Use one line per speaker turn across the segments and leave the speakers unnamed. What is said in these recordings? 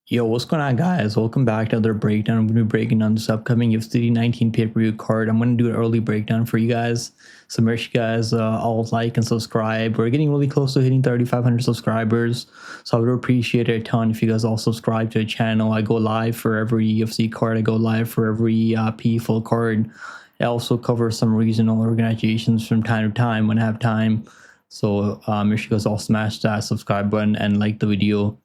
Yo, what's going on, guys? Welcome back to another breakdown. I'm going to be breaking down this upcoming UFC 19 pay-per-view card. I'm going to do an early breakdown for you guys. So make sure you guys all like and subscribe. We're getting really close to hitting 3,500 subscribers. So I would appreciate it a ton if you guys all subscribe to the channel. I go live for every UFC card. I go live for every PFL card. I also cover some regional organizations from time to time when I have time. So make sure you guys all smash that subscribe button and like the video.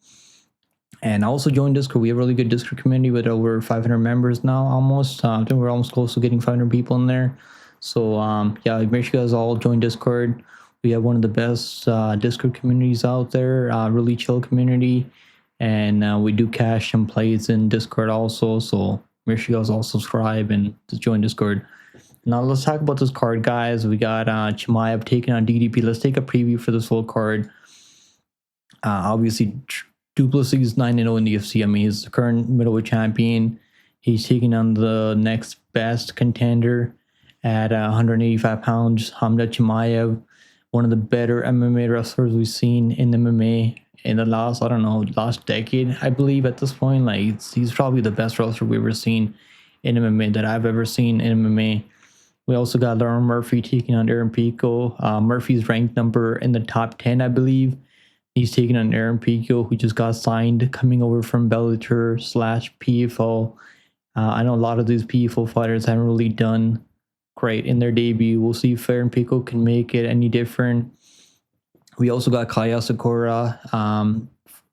And I also joined Discord. We have a really good Discord community with over 500 members now, almost. I think we're almost close to getting 500 people in there. So, yeah, make sure you guys all join Discord. We have one of the best Discord communities out there, really chill community. And we do cash and plays in Discord also. So make sure you guys all subscribe and just join Discord. Now, let's talk about this card, guys. We got Chimaev taking on DDP. Let's take a preview for this whole card. Obviously, Plessis is 9-0 in the UFC. I mean, he's the current middleweight champion. He's taking on the next best contender at 185 pounds, Hamza Chimaev, one of the better MMA wrestlers we've seen in MMA in the last, last decade, I believe at this point. Like, he's probably the best wrestler we've ever seen in MMA, that I've ever seen in MMA. We also got Lauren Murphy taking on Aaron Pico. Murphy's ranked number in the top 10, I believe. He's taking on Aaron Pico, who just got signed, coming over from Bellator/PFL. I know a lot of these PFL fighters haven't really done great in their debut. We'll see if Aaron Pico can make it any different. We also got Asakura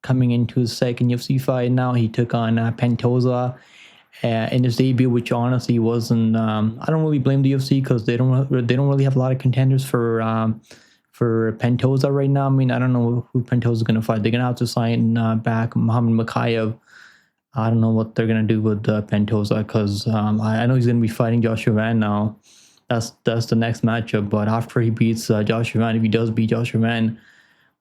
coming into his second UFC fight now. He took on Pantoja in his debut, which honestly wasn't. I don't really blame the UFC because they don't really have a lot of contenders for Pantoja right now. I mean, I don't know who Pantoja is going to fight. They're going to have to sign back Muhammad Mokaev. I don't know what they're going to do with Pantoja because I know he's going to be fighting Joshua Van now. That's the next matchup. But after he beats Joshua Van, if he does beat Joshua Van,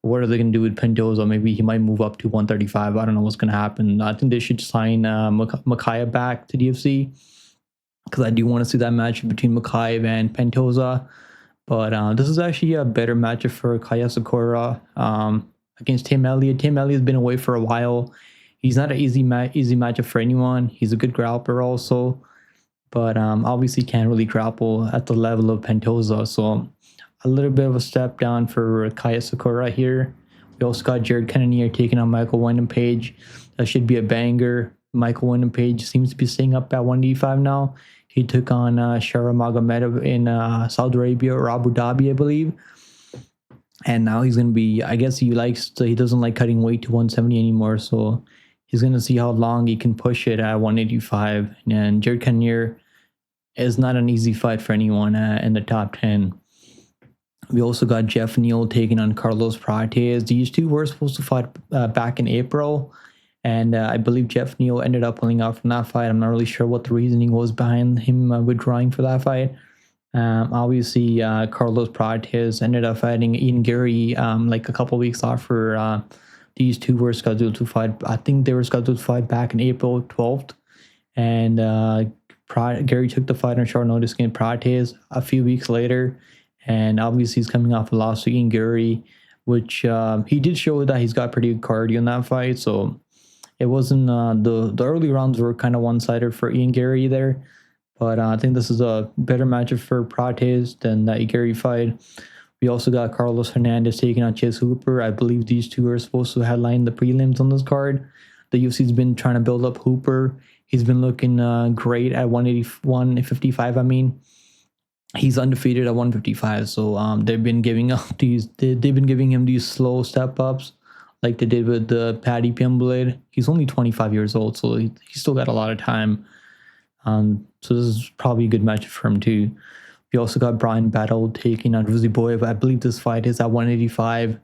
what are they going to do with Pantoja? Maybe he might move up to 135. I don't know what's going to happen. I think they should sign Mokaev back to the UFC because I do want to see that matchup between Mokaev and Pantoja. But this is actually a better matchup for Asakura against Tim Elliott. Tim Elliott's been away for a while. He's not an easy matchup for anyone. He's a good grappler also, but obviously can't really grapple at the level of Pantoja. So a little bit of a step down for Asakura here. We also got Jared Cannonier taking on Michael Wyndham Page. That should be a banger. Michael Wyndham Page seems to be staying up at 185 now. He took on Shara Magomedov in Saudi Arabia or Abu Dhabi, I believe. And now he's going to be, I guess he doesn't like cutting weight to 170 anymore. So he's going to see how long he can push it at 185. And Jared Cannonier is not an easy fight for anyone in the top 10. We also got Jeff Neal taking on Carlos Prates. These two were supposed to fight back in April. And I believe Jeff Neal ended up pulling out from that fight. I'm not really sure what the reasoning was behind him withdrawing for that fight. Obviously, Carlos Prates ended up fighting Ian Gary like a couple weeks after these two were scheduled to fight. I think they were scheduled to fight back in April 12th. And Gary took the fight on short notice against Prates a few weeks later. And obviously, he's coming off a loss to Ian Gary, which he did show that he's got pretty good cardio in that fight. So it wasn't the early rounds were kind of one-sided for Ian Gary there, but I think this is a better matchup for Prates than that Gary fight. We also got Carlos Hernandez taking on Chase Hooper. I believe these two are supposed to headline the prelims on this card. The UFC's been trying to build up Hooper. He's been looking great at 155. I mean, he's undefeated at 155. So they've been giving him these slow step ups, like they did with Paddy Pimblade. He's only 25 years old, so he's still got a lot of time. So this is probably a good match for him too. We also got Brian Battle taking on Ruziboev. I believe this fight is at 185.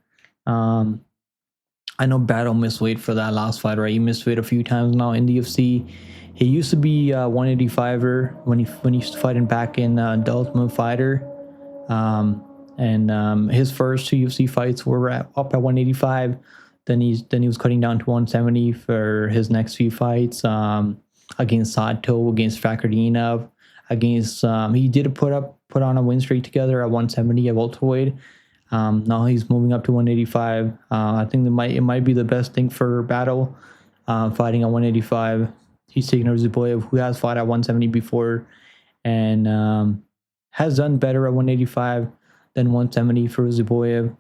I know Battle missed weight for that last fight, right? He missed weight a few times now in the UFC. He used to be 185er when he used to fight back in The Ultimate Fighter. And his first two UFC fights were up at 185. Then he was cutting down to 170 for his next few fights against Sato, against Fakardinov, against he did put on a win streak together at 170 at welterweight. Now he's moving up to 185. I think it might be the best thing for Battle. fighting at 185. He's taking Ruziboev, who has fought at 170 before, and has done better at 185 than 170 for Ruziboev.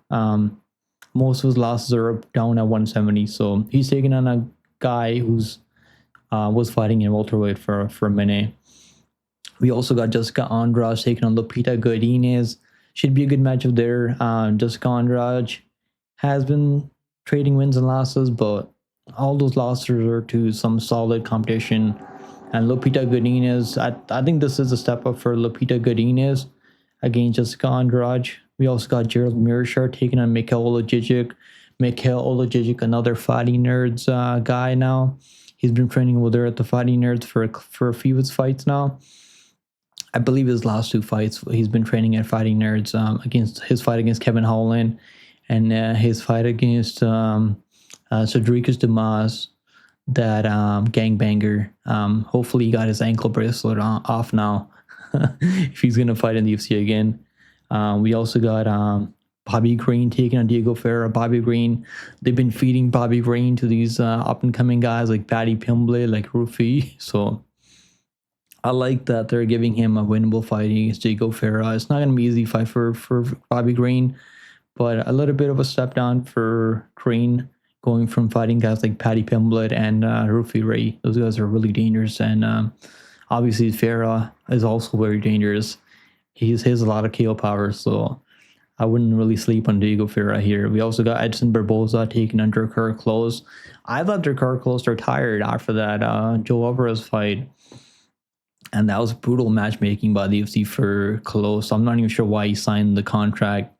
Most of his losses are down at 170, so he's taking on a guy who's was fighting in welterweight for a minute. We also got Jessica Andrade taking on Lupita Godinez. Should be a good matchup there. Jessica Andrade has been trading wins and losses, but all those losses are to some solid competition. And Lupita Godinez, I think this is a step up for Lupita Godinez against Jessica Andrade. We also got Gerald Meerschaert taking on Oleksiejczuk. Oleksiejczuk, another Fighting Nerds guy now. He's been training with her at the Fighting Nerds for a few of his fights now. I believe his last 2 fights, he's been training at Fighting Nerds, against his fight against Kevin Holland and his fight against Cedricus Dumas, that gangbanger. Hopefully he got his ankle bracelet off now if he's going to fight in the UFC again. We also got Bobby Green taking on Diego Ferreira. Bobby Green, they've been feeding Bobby Green to these up-and-coming guys like Paddy Pimblett, like Rufi. So I like that they're giving him a winnable fight against Diego Ferreira. It's not going to be an easy fight for Bobby Green, but a little bit of a step down for Green, going from fighting guys like Paddy Pimblett and Rufi Ray. Those guys are really dangerous, and obviously Ferreira is also very dangerous. He has a lot of KO power, so I wouldn't really sleep on Diego Ferreira here. We also got Edson Barboza taking on Drakkar Klose. I thought Drakkar Klose retired after that Joe Alvarez fight, and that was brutal matchmaking by the UFC for Klose. I'm not even sure why he signed the contract.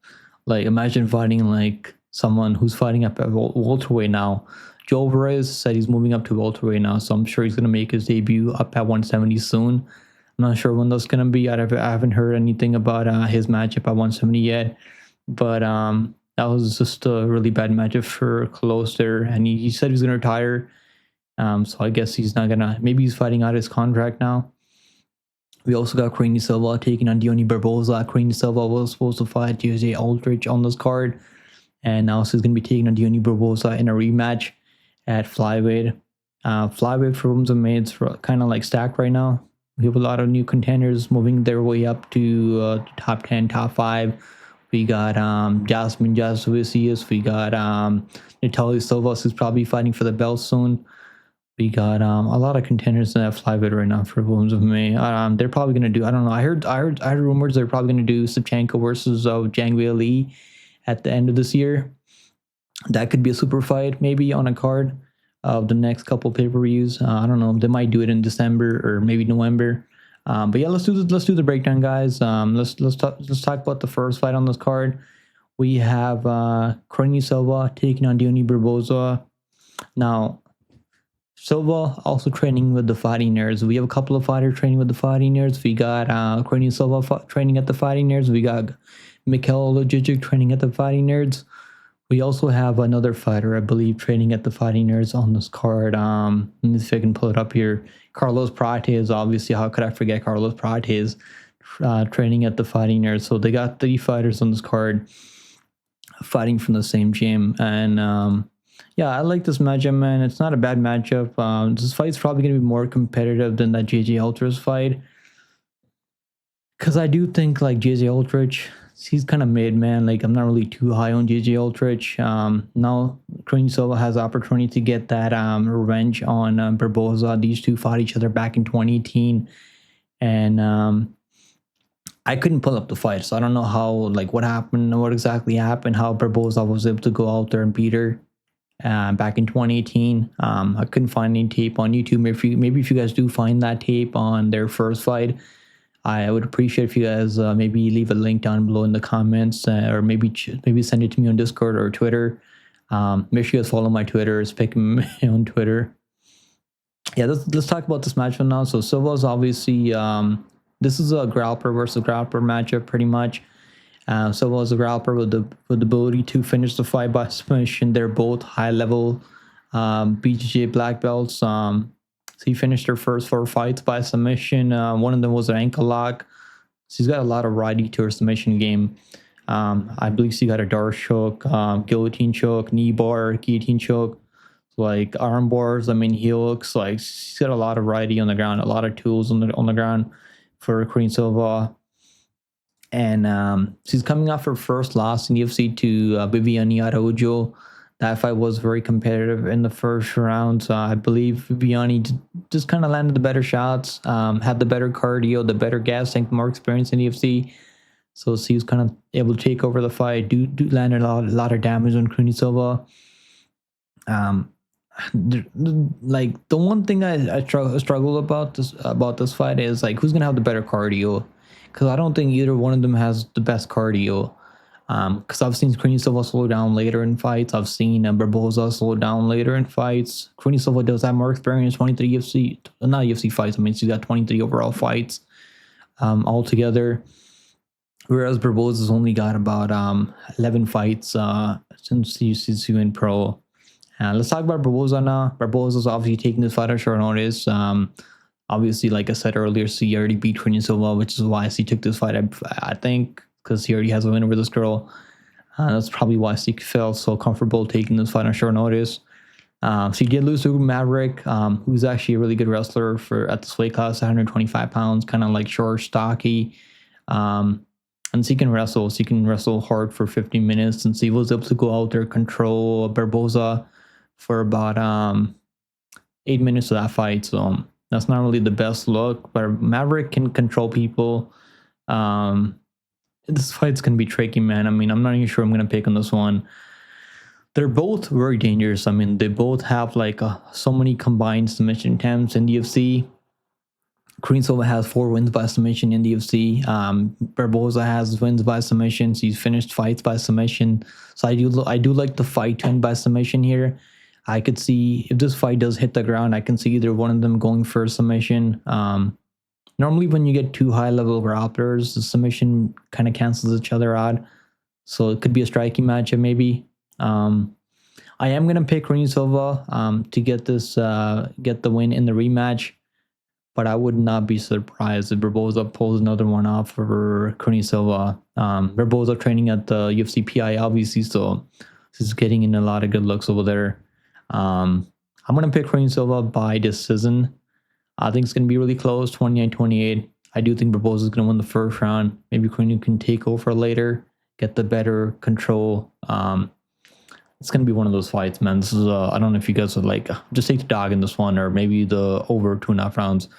Like, imagine fighting like someone who's fighting up at welterweight now. Joe Alvarez said he's moving up to welterweight now, so I'm sure he's going to make his debut up at 170 soon. I'm not sure when that's going to be. I haven't heard anything about his matchup at 170 yet, but that was just a really bad matchup for Klose there, and he said he's going to retire. So I guess he's not going to, maybe he's fighting out his contract now. We also got Cannonier Silva taking on Deontay Barboza. Cannonier Silva was supposed to fight Jose Aldrich on this card, and now he's going to be taking on Deontay Barboza in a rematch at flyweight. Flyweight for women's and men's kind of like stacked right now. We have a lot of new contenders moving their way up to top 10, top 5. We got Jasmine Jasovicius. We got Natalia Silva, who's probably fighting for the belt soon. We got a lot of contenders in that flyweight right now for women's MMA. They're probably gonna do. I don't know. I heard rumors they're probably gonna do Shevchenko versus Zhang Weili at the end of this year. That could be a super fight, maybe on a card of the next couple pay-per-views. I don't know. They might do it in December or maybe November. But yeah, let's do the breakdown, guys. Let's talk about the first fight on this card. We have Cannonier Silva taking on Deontay Barboza. Now, Silva also training with the Fighting Nerds. We have a couple of fighters training with the Fighting Nerds. We got Cannonier Silva training at the Fighting Nerds. We got Oleksiejczuk training at the Fighting Nerds. We also have another fighter, I believe, training at the Fighting Nerds on this card. Let me see if I can pull it up here. Carlos Prates, obviously. How could I forget Carlos Prates training at the Fighting Nerds? So they got 3 fighters on this card fighting from the same gym. And yeah, I like this matchup, man. It's not a bad matchup. This fight's probably going to be more competitive than that JJ Aldrich fight. Because I do think, like, JJ Aldrich, he's kind of mid, man. Like, I'm not really too high on JJ Aldrich. Now, Cannonier Silva has the opportunity to get that revenge on Barboza. These two fought each other back in 2018. And I couldn't pull up the fight, so I don't know how, like, what happened, what exactly happened, how Barboza was able to go out there and beat her back in 2018. I couldn't find any tape on YouTube. Maybe if you guys do find that tape on their first fight, I would appreciate if you guys maybe leave a link down below in the comments, or maybe send it to me on Discord or Twitter. Make sure you guys follow my Twitter. Pick me on Twitter. Yeah, let's talk about this matchup now. So Silva's obviously this is a grappler versus grappler matchup, pretty much. Silva is a grappler with the ability to finish the fight by submission. They're both high level BJJ black belts. So he finished her first 4 fights by submission. One of them was an ankle lock. She's got a lot of variety to her submission game. I believe she got a Darce choke, guillotine choke, knee bar, guillotine choke. like arm bars. I mean, he looks like he's got a lot of variety on the ground, a lot of tools on the ground for Korean Silva. And she's coming off her first loss in UFC to Viviane Araújo. That fight was very competitive in the first round. So I believe Viviane just kind of landed the better shots, had the better cardio, the better gas tank, more experience in the UFC. So she was kind of able to take over the fight, do land a lot of damage on Korean Silva. Like the one thing I struggle about this fight is like who's gonna have the better cardio, because I don't think either one of them has the best cardio. Because I've seen Korean Silva slow down later in fights. I've seen Barboza slow down later in fights. Korean Silva does have more experience, 23 UFC, not UFC fights. I mean, she's got 23 overall fights altogether. Whereas Barboza's only got about 11 fights since she's went pro. Let's talk about Barboza now. Barboza's obviously taking this fight on short notice. Obviously, like I said earlier, she already beat Korean Silva, which is why she took this fight. I think because he already has a win over this girl. That's probably why she felt so comfortable taking this fight on short notice. She did lose to Maverick, who's actually a really good wrestler at this weight class, 125 pounds, kind of like short, stocky. And she can wrestle. She can wrestle hard for 15 minutes, and she was able to go out there, control Barboza for about 8 minutes of that fight. So that's not really the best look, but Maverick can control people. This fight's going to be tricky, man. I mean, I'm not even sure I'm going to pick on this one. They're both very dangerous. I mean, they both have like so many combined submission attempts in the UFC. Korean Silva has 4 wins by submission in the UFC. Barboza has wins by submission. He's finished fights by submission. So I do like the fight to end by submission here. I could see if this fight does hit the ground, I can see either one of them going for a submission. Normally when you get 2 high-level grapplers, the submission kind of cancels each other out. So it could be a striking matchup maybe. I am going to pick Korean Silva to get the win in the rematch. But I would not be surprised if Barboza pulls another one off for Korean Silva. Barboza training at the UFC PI, obviously, so he's getting in a lot of good looks over there. I'm going to pick Korean Silva by decision. I think it's going to be really close, 29-28. I do think Barboza is going to win the first round. Maybe Korean can take over later, get the better control. It's going to be one of those fights, man. This is I don't know if you guys would like just take the dog in this one, or maybe the over 2.5 rounds.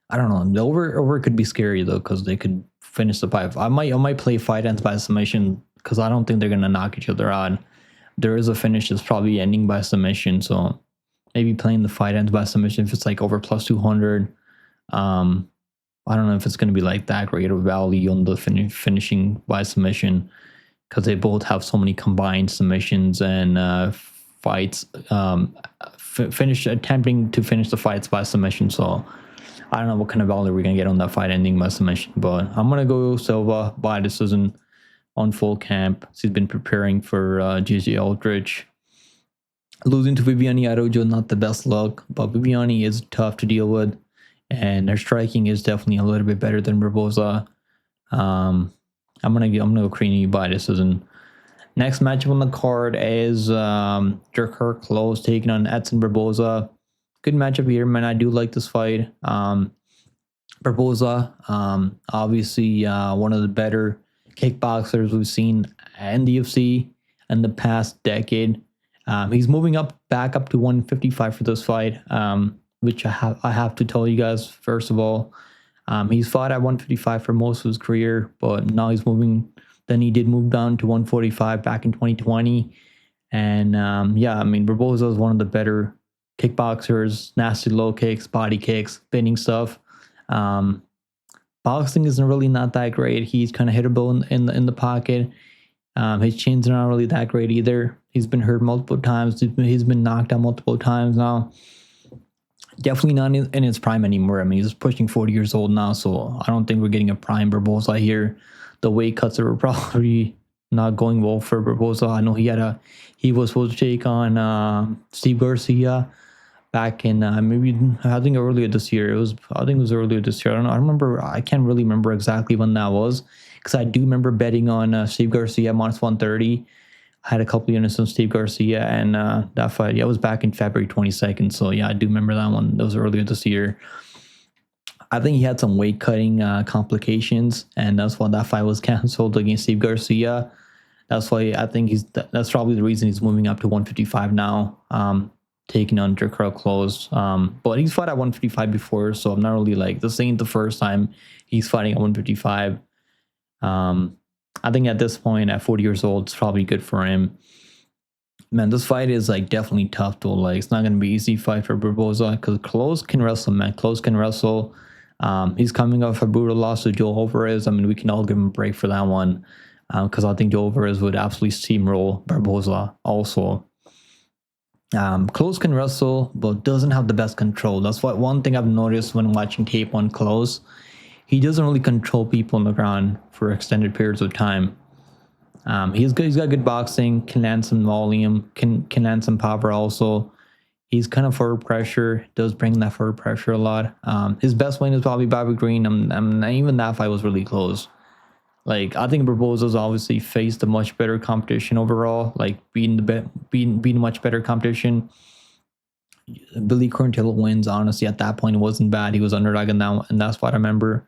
I don't know. The over could be scary though, because they could finish the fight. I might play fight ends by submission, because I don't think they're gonna knock each other out. There is a finish that's probably ending by submission, so maybe playing the fight ends by submission if it's like over plus 200. I don't know if it's gonna be like that great of value on the finishing by submission, because they both have so many combined submissions and fights, attempting to finish the fights by submission. So I don't know what kind of value we're going to get on that fight ending by submission, but I'm going to go Silva by decision on full camp. She's been preparing for GG Aldrich. Losing to Viviane Araújo, not the best look, but Viviane is tough to deal with, and her striking is definitely a little bit better than Barboza. I'm gonna go Korean by decision. Next matchup on the card is Meerschaert Klose taking on Edson Barboza. Good matchup here, man. I do like this fight. Barboza, obviously one of the better kickboxers we've seen in the UFC in the past decade. He's moving back up to 155 for this fight, which I have to tell you guys first of all. He's fought at 155 for most of his career, but now he's moving. Then he did move down to 145 back in 2020. And yeah, I mean, Barboza is one of the better kickboxers, nasty low kicks, body kicks, spinning stuff. Boxing isn't really not that great. He's kind of hittable in the pocket. His chin's not really that great either. He's been hurt multiple times. He's been knocked out multiple times now. Definitely not in his prime anymore. I mean, he's pushing 40 years old now, so I don't think we're getting a prime Barboza here. The weight cuts are probably not going well for Barboza. I know he was supposed to take on Steve Garcia back in I think earlier this year. I think it was earlier this year. I don't know. I can't really remember exactly when that was, because I do remember betting on Steve Garcia minus 130. I had a couple units on Steve Garcia, and that fight, yeah, was back in February 22nd. So yeah, I do remember that one. That was earlier this year. I think he had some weight cutting complications, and that's why that fight was canceled against Steve Garcia. That's why I think that's probably the reason he's moving up to 155 now, taking on Klose. But he's fought at 155 before, so I'm not really like, this ain't the first time he's fighting at 155. I think at this point, at 40 years old, it's probably good for him. Man, this fight is like definitely tough though. Like, it's not gonna be an easy fight for Barboza because Klose can wrestle, man. Klose can wrestle. He's coming off a brutal loss to Joe Alvarez. I mean, we can all give him a break for that one because I think Joe Alvarez would absolutely steamroll Barboza also. Klose can wrestle, but doesn't have the best control. That's what one thing I've noticed when watching tape on Klose. He doesn't really control people on the ground for extended periods of time. He's good. He's got good boxing. Can land some volume. Can land some power also. He's kind of forward pressure. Does bring that forward pressure a lot. His best win is probably Bobby Green. Even that fight was really close. Like, I think Barboza's obviously faced a much better competition overall. Like, beating much better competition. Billy Corntillo wins. Honestly, at that point, it wasn't bad. He was underdog in that one, and that's what I remember.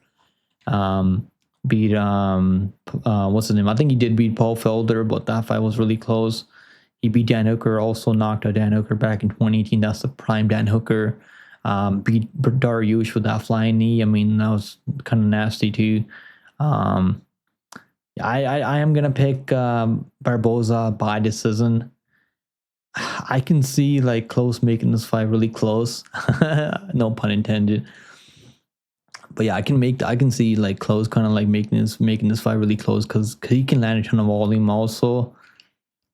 Beat what's his name? I think he did beat Paul Felder, but that fight was really close. He beat Dan Hooker, also knocked out Dan Hooker back in 2018. That's the prime Dan Hooker. Beat Dariush with that flying knee. I mean, that was kind of nasty too. I am gonna pick Barboza by decision. I can see like Klose making this fight really close. No pun intended. But yeah, I can see like Klose kind of like making this fight really close because he can land a ton of volume also,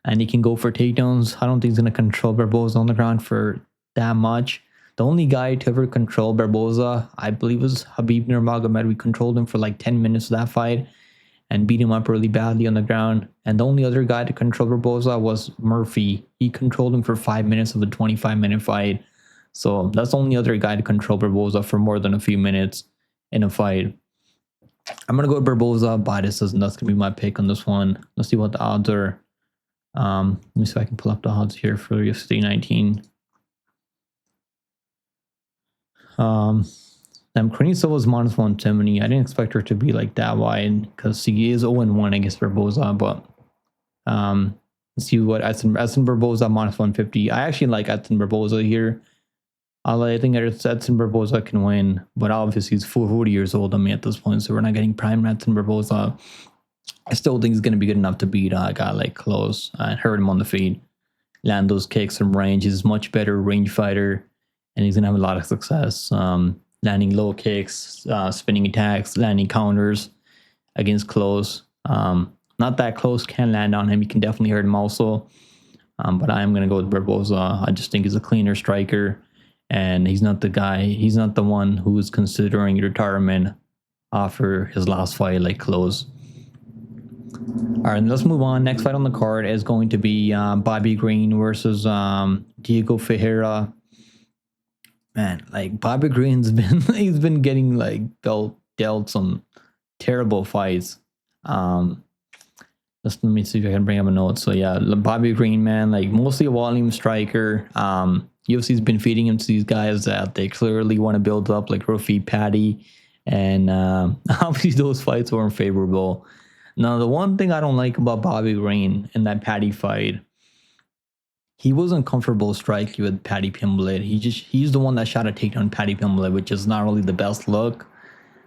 and he can go for takedowns. I don't think he's gonna control Barboza on the ground for that much. The only guy to ever control Barboza, I believe, was Khabib Nurmagomedov. We controlled him for like 10 minutes of that fight and beat him up really badly on the ground. And the only other guy to control Barboza was Murphy. He controlled him for 5 minutes of a 25-minute fight. So that's the only other guy to control Barboza for more than a few minutes in a fight. I'm gonna go with Barboza by decision. That's gonna be my pick on this one. Let's see what the odds are. Let me see if I can pull up the odds here for UFC 19. Corinne Silva's minus 170. I didn't expect her to be like that wide because she is 0-1 against Barboza. But let's see what Edson Barboza minus 150. I actually like Edson Barboza here. I think Edson Barboza can win, but obviously he's 40 years old. I mean, at this point, so we're not getting prime Edson Barboza. I still think he's going to be good enough to beat a guy like Klose and hurt him on the feet, land those kicks from range. He's a much better range fighter, and he's going to have a lot of success landing low kicks, spinning attacks, landing counters against Klose. Not that Klose can land on him. He can definitely hurt him also, but I am going to go with Barboza. I just think he's a cleaner striker. And he's not the guy, he's not the one who is considering retirement after his last fight like Klose. All right, let's move on. Next fight on the card is going to be Bobby Green versus Diego Ferreira. Man, like Bobby Green's he's been getting like dealt some terrible fights. Let me see if I can bring up a note. So yeah, Bobby Green, man, like mostly a volume striker. UFC's been feeding him to these guys that they clearly want to build up, like Rafi Patty, and obviously those fights weren't favorable. Now, the one thing I don't like about Bobby Green in that Patty fight, he wasn't comfortable striking with Paddy Pimblett. He's the one that shot a takedown Paddy Pimblett, which is not really the best look.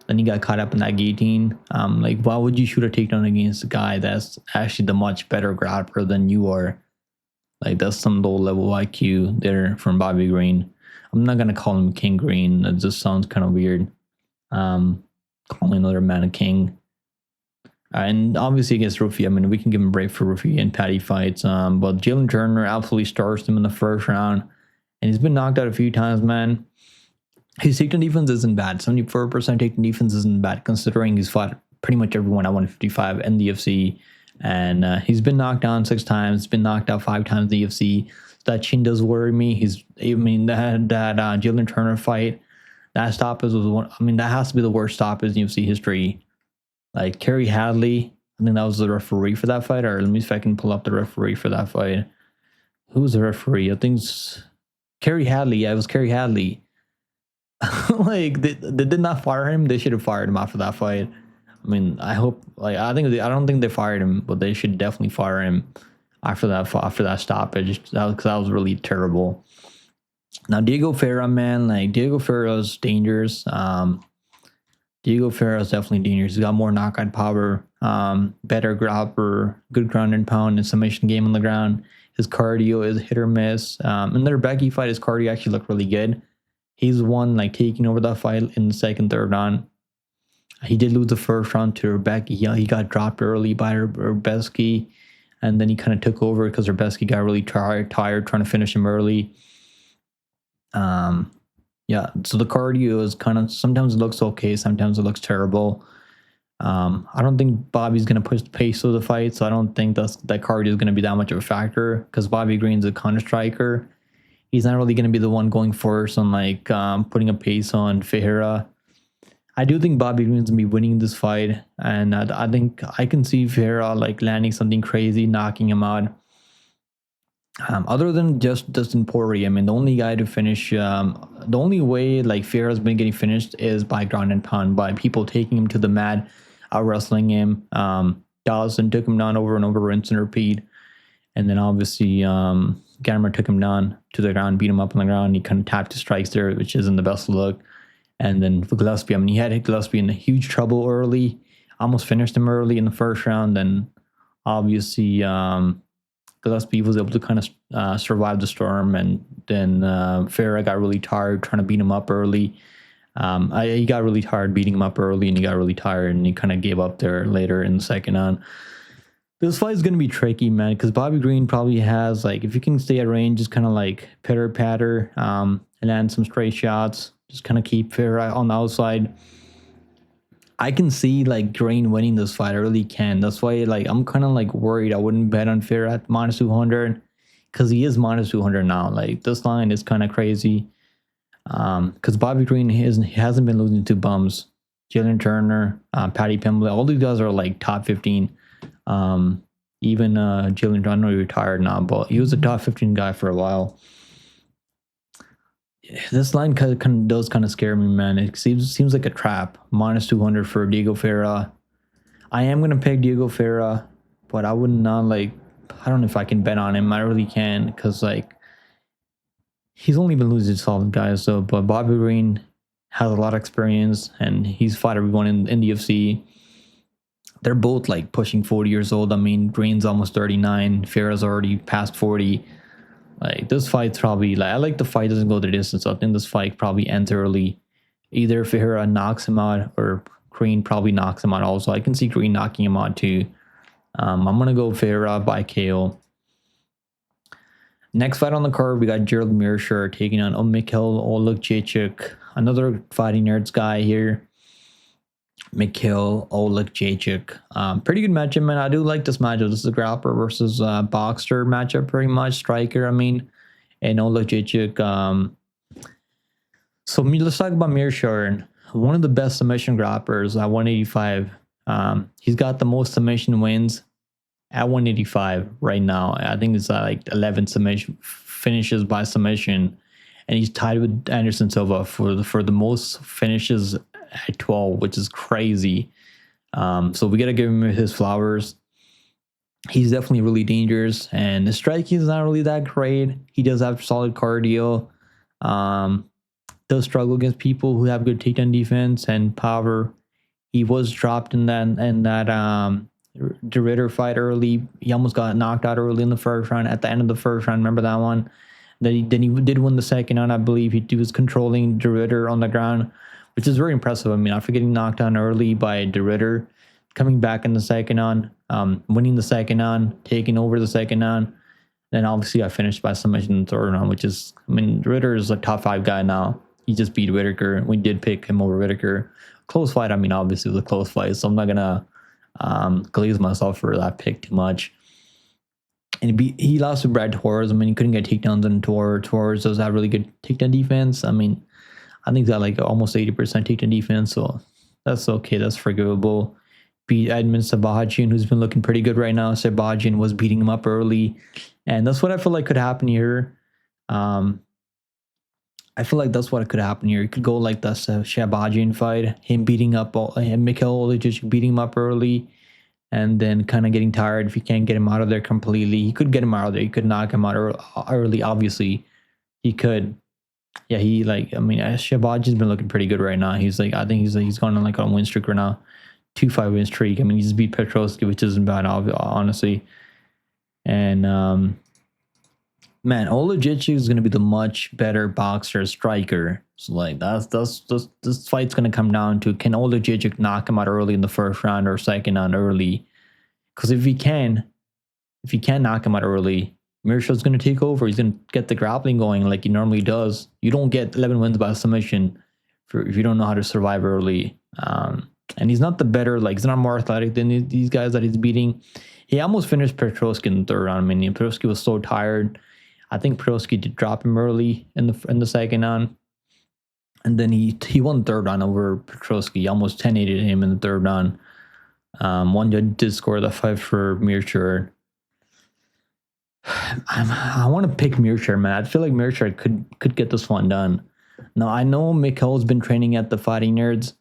Then he got caught up in that guillotine. Like, why would you shoot a takedown against a guy that's actually the much better grappler than you are? Like, that's some low-level IQ there from Bobby Green. I'm not going to call him King Green. That just sounds kind of weird. Calling another man a king. And obviously against Rufi, I mean, we can give him a break for Rufi and Patty fights. But Jalen Turner absolutely starched him in the first round. And he's been knocked out a few times, man. His takedown defense isn't bad. 74% takedown defense isn't bad, considering he's fought pretty much everyone at 155 in the UFC. And he's been knocked down 6 times. He's been knocked out 5 times in the UFC. That chin does worry me. That Jalen Turner fight, that stoppage was one. I mean, that has to be the worst stoppage in UFC history. Like, Kerry Hadley I think that was the referee for that fight. Or let me see if I can pull up the referee for that fight. Who was the referee? I think it's Kerry Hadley. Yeah, it was Kerry Hadley. Like they did not fire him. They should have fired him after that fight. I mean, I hope. Like I don't think they fired him, but they should definitely fire him after that stoppage. That was really terrible. Now Diego Ferreira, man, like Diego Ferreira's dangerous. Diego Ferreira is definitely dangerous. He's got more knockout power, better grappler, good ground and pound and submission game on the ground. His cardio is hit or miss. In their Becky fight, his cardio actually looked really good. He's the one like taking over that fight in the second, third round. He did lose the first round to Rebecca. He got dropped early by Rebecki, and then he kind of took over because Rebecki got really tired trying to finish him early. Yeah, so the cardio is kind of, sometimes it looks okay, sometimes it looks terrible. I don't think Bobby's going to push the pace of the fight, so I don't think that cardio is going to be that much of a factor because Bobby Green's a counter striker. He's not really going to be the one going first on like putting a pace on Ferreira. I do think Bobby Green's going to be winning this fight, and I think I can see Ferreira like landing something crazy, knocking him out. Other than just Dustin Poirier, I mean, the only guy to finish, the only way like Ferreira's been getting finished is by ground and pound, by people taking him to the mat, out wrestling him. Dawson took him down over and over, rinse and repeat. And then obviously Gammer took him down to the ground, beat him up on the ground. He kind of tapped his strikes there, which isn't the best look. And then for Gillespie, I mean, he had hit Gillespie in huge trouble early, almost finished him early in the first round. And obviously Gillespie was able to kind of survive the storm. And then Ferreira got really tired trying to beat him up early. He got really tired beating him up early, and he got really tired, and he kind of gave up there later in the second round. This fight is going to be tricky, man, because Bobby Green probably has, like, if you can stay at range, just kind of like pitter-patter, and land some straight shots, just kind of keep Ferreira on the outside. I can see, like, Green winning this fight. I really can. That's why, like, I'm kind of, like, worried. I wouldn't bet on Ferreira at minus 200, because he is minus 200 now. Like, this line is kind of crazy. Because Bobby Green hasn't been losing to bums. Jalen Turner, Patty Pimblett, all these guys are, like, top 15. Even Jalen, I know he retired now, but he was a top 15 guy for a while. This line does kind of scare me, man. It seems like a trap. Minus 200 for Diego Ferreira. I am gonna pick Diego Ferreira, but I would not like. I don't know if I can bet on him. I really can, because like he's only been losing to solid guys. So, but Bobby Green has a lot of experience, and he's fought everyone in the UFC. They're both like pushing 40 years old. I mean, Green's almost 39. Ferreira's already past 40. Like, this fight's probably, like, I like the fight doesn't go the distance. I think this fight probably ends early. Either Ferreira knocks him out, or Green probably knocks him out also. I can see Green knocking him out too. I'm going to go Ferreira by KO. Next fight on the card, we got Gerald Meerschaert taking on Mikhail Oleksiejczuk. Another Fighting Nerds guy here. Mikhail Oleksiejczuk. Pretty good matchup, man. I do like this matchup. This is a grappler versus boxer matchup, pretty much. Striker, I mean. And Oleksiejczuk. So let's talk about Meerschaert. One of the best submission grapplers at 185. He's got the most submission wins at 185 right now. I think it's like 11 submission finishes by submission. And he's tied with Anderson Silva for the most finishes at 12, which is crazy. So we got to give him his flowers. He's definitely really dangerous, and the striking is not really that great. He does have solid cardio. Does struggle against people who have good takedown defense and power. He was dropped in that De Ridder fight early. He almost got knocked out early in the first round. At the end of the first round, remember that one? Then he did win the second round, I believe. He was controlling De Ridder on the ground, which is very impressive. I mean, after getting knocked down early by De Ridder, coming back in the second round, winning the second round, taking over the second round, then obviously I finished by submission in the third round, which is, I mean, Ridder is a top 5 guy now. He just beat Whitaker. We did pick him over Whitaker. Close fight, I mean, obviously it was a close fight, so I'm not going to glaze myself for that pick too much. And he lost to Brad Torres. I mean, he couldn't get takedowns on Torres. Torres does have really good takedown defense. I mean, I think he's got like almost 80% takedown defense, so that's okay. That's forgivable. beat Edmund Sabajian, who's been looking pretty good right now. Sabajian was beating him up early, and that's what I feel like could happen here. I feel like that's what could happen here. It could go like the Sabajian fight, him beating up Mikhail Oleksiejczuk beating him up early, and then kind of getting tired if he can't get him out of there completely. He could get him out of there. He could knock him out early. Obviously, he could. Yeah, Sabajian's been looking pretty good right now. I think he's going on like a win streak right now, 2-5 win streak. I mean, he's beat Petrosky, which isn't bad, honestly. And man, Oleksiejczuk is going to be the much better boxer, striker. So like this fight's going to come down to, can Oleksiejczuk knock him out early in the first round or second round early? Because if he can knock him out early, Meerschaert's going to take over. He's going to get the grappling going like he normally does. You don't get 11 wins by submission if you don't know how to survive early. And he's not he's not more athletic than these guys that he's beating. He almost finished Petrosky in the third round. I mean, Petrosky was so tired. I think Petrosky did drop him early in the second round. And then he won the third round over Petrosky. He almost 10-8'd him in the third round. One judge did score the fight for Meerschaert. I want to pick Meerschaert, man. I feel like Meerschaert could get this one done. Now, I know Mikhail's been training at the Fighting Nerds.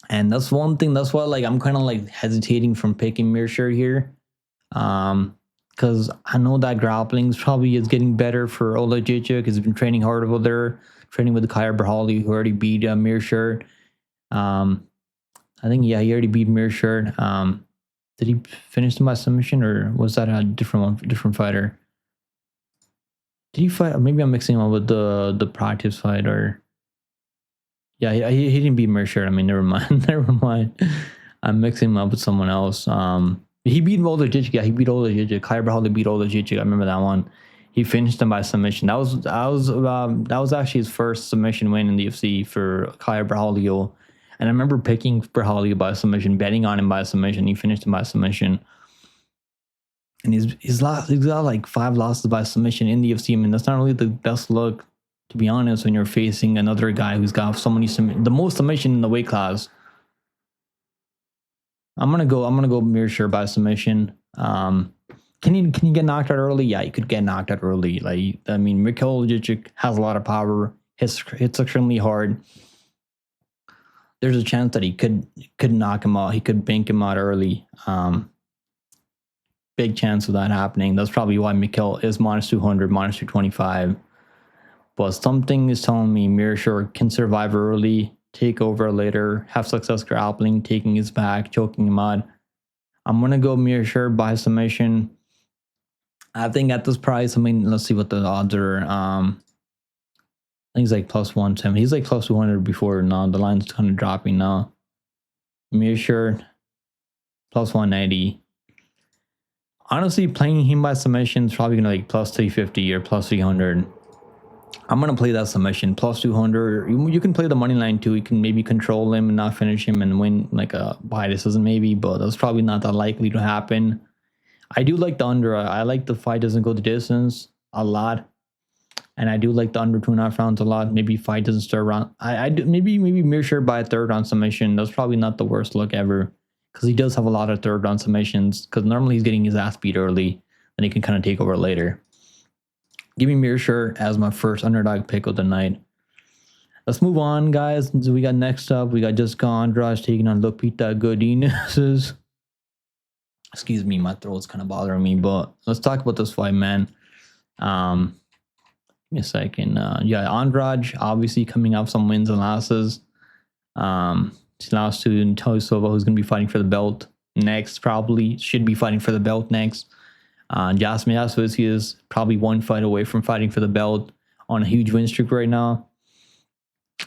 And that's one thing. That's why I'm kind of hesitating from picking Meerschaert here. Because I know that grappling probably is getting better for Oleksiejczuk. He's been training hard over there, training with Kaya Berhali, who already beat Meerschaert. I think, he already beat Meerschaert. Did he finish him by submission, or was that a different fighter? Did he fight? Maybe I'm mixing him up with the Prates fight, or yeah, he didn't beat Meerschaert. I mean, never mind, never mind. I'm mixing him up with someone else. He beat Oleksiejczuk. Yeah, he beat Oleksiejczuk. Kaya Berhali beat Oleksiejczuk. I remember that one. He finished him by submission. That was actually his first submission win in the UFC for Kaya Berhali. And I remember picking Berhali by submission, betting on him by submission. He finished him by submission. And he's got 5 losses by submission in the UFC. I mean, that's not really the best look, to be honest, when you're facing another guy who's got so many the most submission in the weight class. I'm gonna go Meerschaert by submission. Can he get knocked out early? Yeah, he could get knocked out early. Mikhail Oleksiejczuk has a lot of power. Hits extremely hard. There's a chance that he could knock him out. He could bank him out early. Big chance of that happening. That's probably why Mikhail is -200, -225. But something is telling me Meerschaert can survive early, take over later, have success grappling, taking his back, choking him out. I'm going to go Meerschaert by submission. I think at this price, let's see what the odds are. I think he's +110. He's +200 before. Now the line's kind of dropping now. Meerschaert +180. Honestly, playing him by submission is probably going to +350 or +300. I'm going to play that submission +200. You can play the money line too. You can maybe control him and not finish him and win by decision maybe, but that's probably not that likely to happen. I do like the under. I like the fight doesn't go the distance a lot. And I do like the under 2.5 rounds a lot. Maybe fight doesn't start around. I do maybe Meerschaert by a third round submission. That's probably not the worst look ever, because he does have a lot of third round submissions. Because normally he's getting his ass beat early, and he can kind of take over later. Give me Meerschaert as my first underdog pick of the night. Let's move on, guys. So we got next up. We got Jessica Andrade taking on Lupita Godinez. Excuse me, my throat's kind of bothering me, but let's talk about this fight, man. Give me a second. Andrade obviously coming off some wins and losses. She lost to Silva, who's going to be fighting for the belt next. Probably should be fighting for the belt next. Jasmine Jasowski is probably one fight away from fighting for the belt on a huge win streak right now.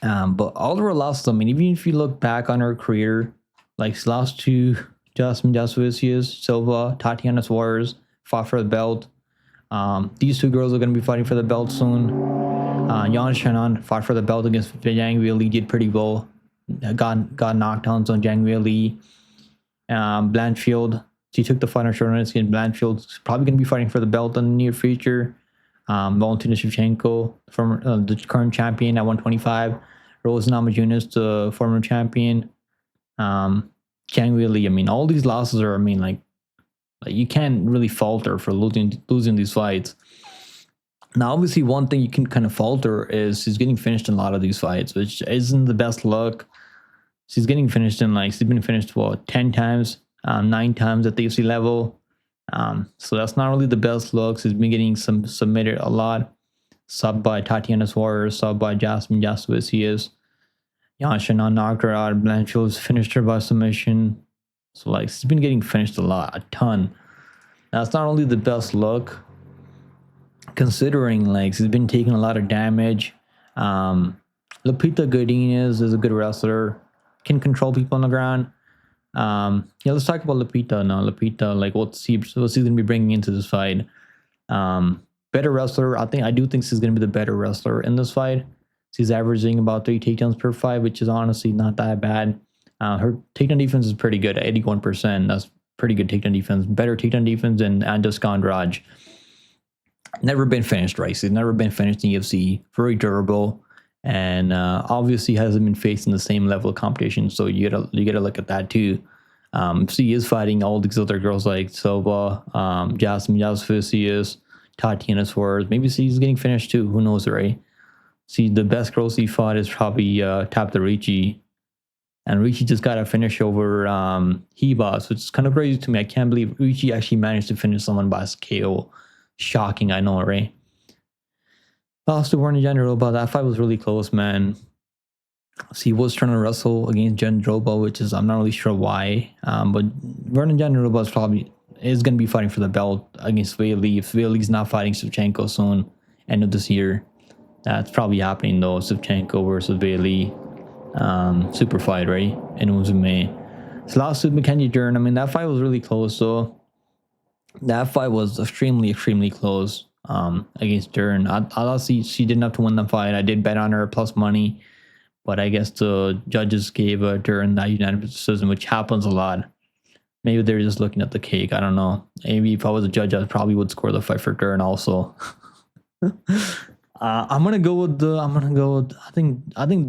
But all of her losses, even if you look back on her career, she lost to Jasmine Jasowski, Silva, Tatiana Suarez, fought for the belt. These two girls are going to be fighting for the belt soon. Yan Shannon fought for the belt against Zhang Weili, did pretty well. Got knockdowns on Zhang Weili. Blanchfield, she took the fight on short notice against Blanchfield. Probably going to be fighting for the belt in the near future. Valentina Shevchenko, the current champion at 125. Rose Namajunas, the former champion. can't really, I mean, all these losses are, I mean, like you can't really falter for losing these fights. Now, obviously, one thing you can kind of falter is he's getting finished in a lot of these fights, which isn't the best look. She's getting finished in he's been finished 10 times, 9 times at the UFC level. So that's not really the best looks. He's been getting submitted a lot. Subbed by Tatiana Suarez, subbed by Jasmine Jasudavicius. Yana knocked her out. Blanchfield's finished her by submission. So she's been getting finished a ton. That's not only the best look, considering she's been taking a lot of damage. Lupita Godinez is a good wrestler, can control people on the ground. Let's talk about Lupita now. Lupita, what's he gonna be bringing into this fight? Better wrestler. I do think she's gonna be the better wrestler in this fight. She's averaging about 3 takedowns per fight, which is honestly not that bad. Her takedown defense is pretty good at 81%. That's pretty good takedown defense. Better takedown defense than Andrade. Never been finished, right? She's never been finished in UFC. Very durable, and obviously hasn't been facing the same level of competition. So you gotta look at that too. She is fighting all these other girls like Silva, Jasmine Jasudavicius, Tatiana Suarez. Maybe she's getting finished too. Who knows, right? See, the best girl she fought is probably Tapta Ricci. And Ricci just got a finish over Hebos, which is kind of crazy to me. I can't believe Ricci actually managed to finish someone by KO. Shocking, I know, right? Lost to Hernandez, but that fight was really close, man. He was trying to wrestle against Jandroba, which is, I'm not really sure why. But Hernandez is going to be fighting for the belt against Vaili. If Vaili's not fighting Shevchenko soon, end of this year, that's probably happening though. Shevchenko versus Vaili. Super fight, right? And it was in May. So lost to Mackenzie Dern. I mean, that fight was really close. So that fight was extremely close against Dern. I thought she didn't have to win the fight. I did bet on her plus money, but I guess the judges gave Dern that unanimous decision, which happens a lot. Maybe they're just looking at the cake. I don't know. Maybe if I was a judge, I probably would score the fight for Dern also. I think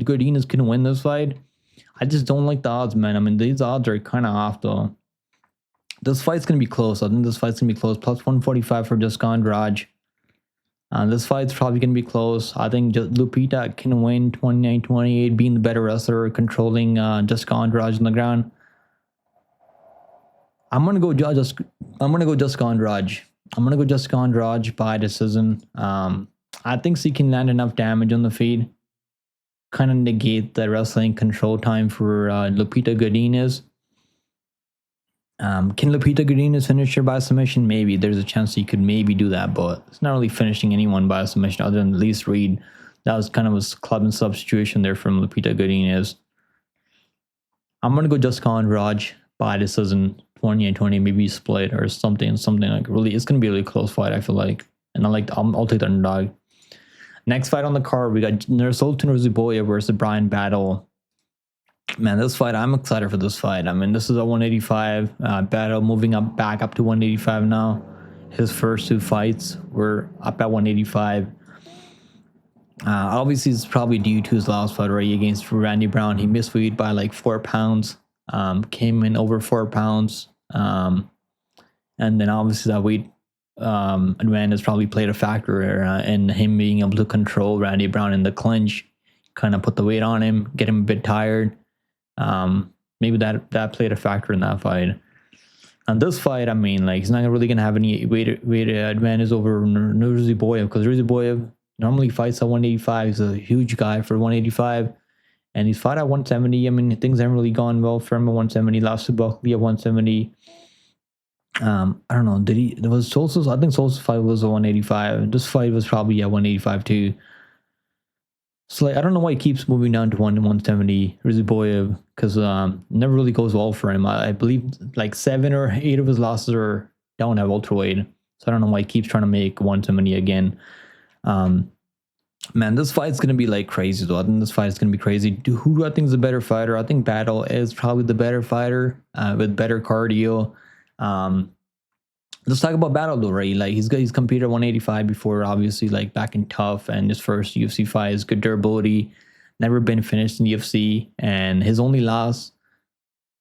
Godinez can win this fight. I just don't like the odds, man. I mean, these odds are kind of off though. This fight's gonna be close. I think this fight's gonna be close. Plus 145 for Jessica Andrade. This fight's probably gonna be close. I think Lupita can win 29-28, being the better wrestler, controlling Jessica Andrade on the ground. I'm gonna go Jessica Andrade. I'm gonna go Jessica Andrade by decision. I think she can land enough damage on the feet, kind of negate the wrestling control time for Lupita Godinez. Can Lupita Godinez finish her by submission? Maybe. There's a chance he could maybe do that, but it's not really finishing anyone by submission other than Elise Reed. That was kind of a club and sub situation there from Lupita Godinez. I'm going to go Jessica Andrade by decision, 28-20, maybe split or something like really. It's going to be a really close fight, I feel like. And I'll take the underdog. Next fight on the card, we got Sultan Ruziboev versus Brian Battle. Man, this fight, I'm excited for this fight. I mean, this is a 185. Battle moving back up to 185 now. His first 2 fights were up at 185. Obviously, it's probably due to his last fight right against Randy Brown. He missed weight by 4 pounds. Came in over 4 pounds. And then obviously that weight advantage probably played a factor in him being able to control Randy Brown in the clinch, kind of put the weight on him, get him a bit tired. Maybe that played a factor in that fight. And this fight, I mean, he's not really gonna have any weight advantage over Ruziboev, because Ruziboev normally fights at 185. He's a huge guy for 185, and he's fought at 170. I mean, things haven't really gone well for him at 170. Lost to Buckley at 170. I don't know. There was Solstice. I think Solstice fight was a 185. This fight was probably at 185 too. So I don't know why he keeps moving down to 170 Ruziboev, because never really goes well for him. I believe 7 or 8 of his losses are down at welterweight. So I don't know why he keeps trying to make 170 again. Man, this fight's gonna be crazy though. I think this fight is gonna be crazy. Who do I think is the better fighter? I think Battle is probably the better fighter with better cardio. Let's talk about Battle though, right? He's competed at 185 before, obviously, back in Tough, and his first UFC fight is good durability, never been finished in UFC, and his only loss,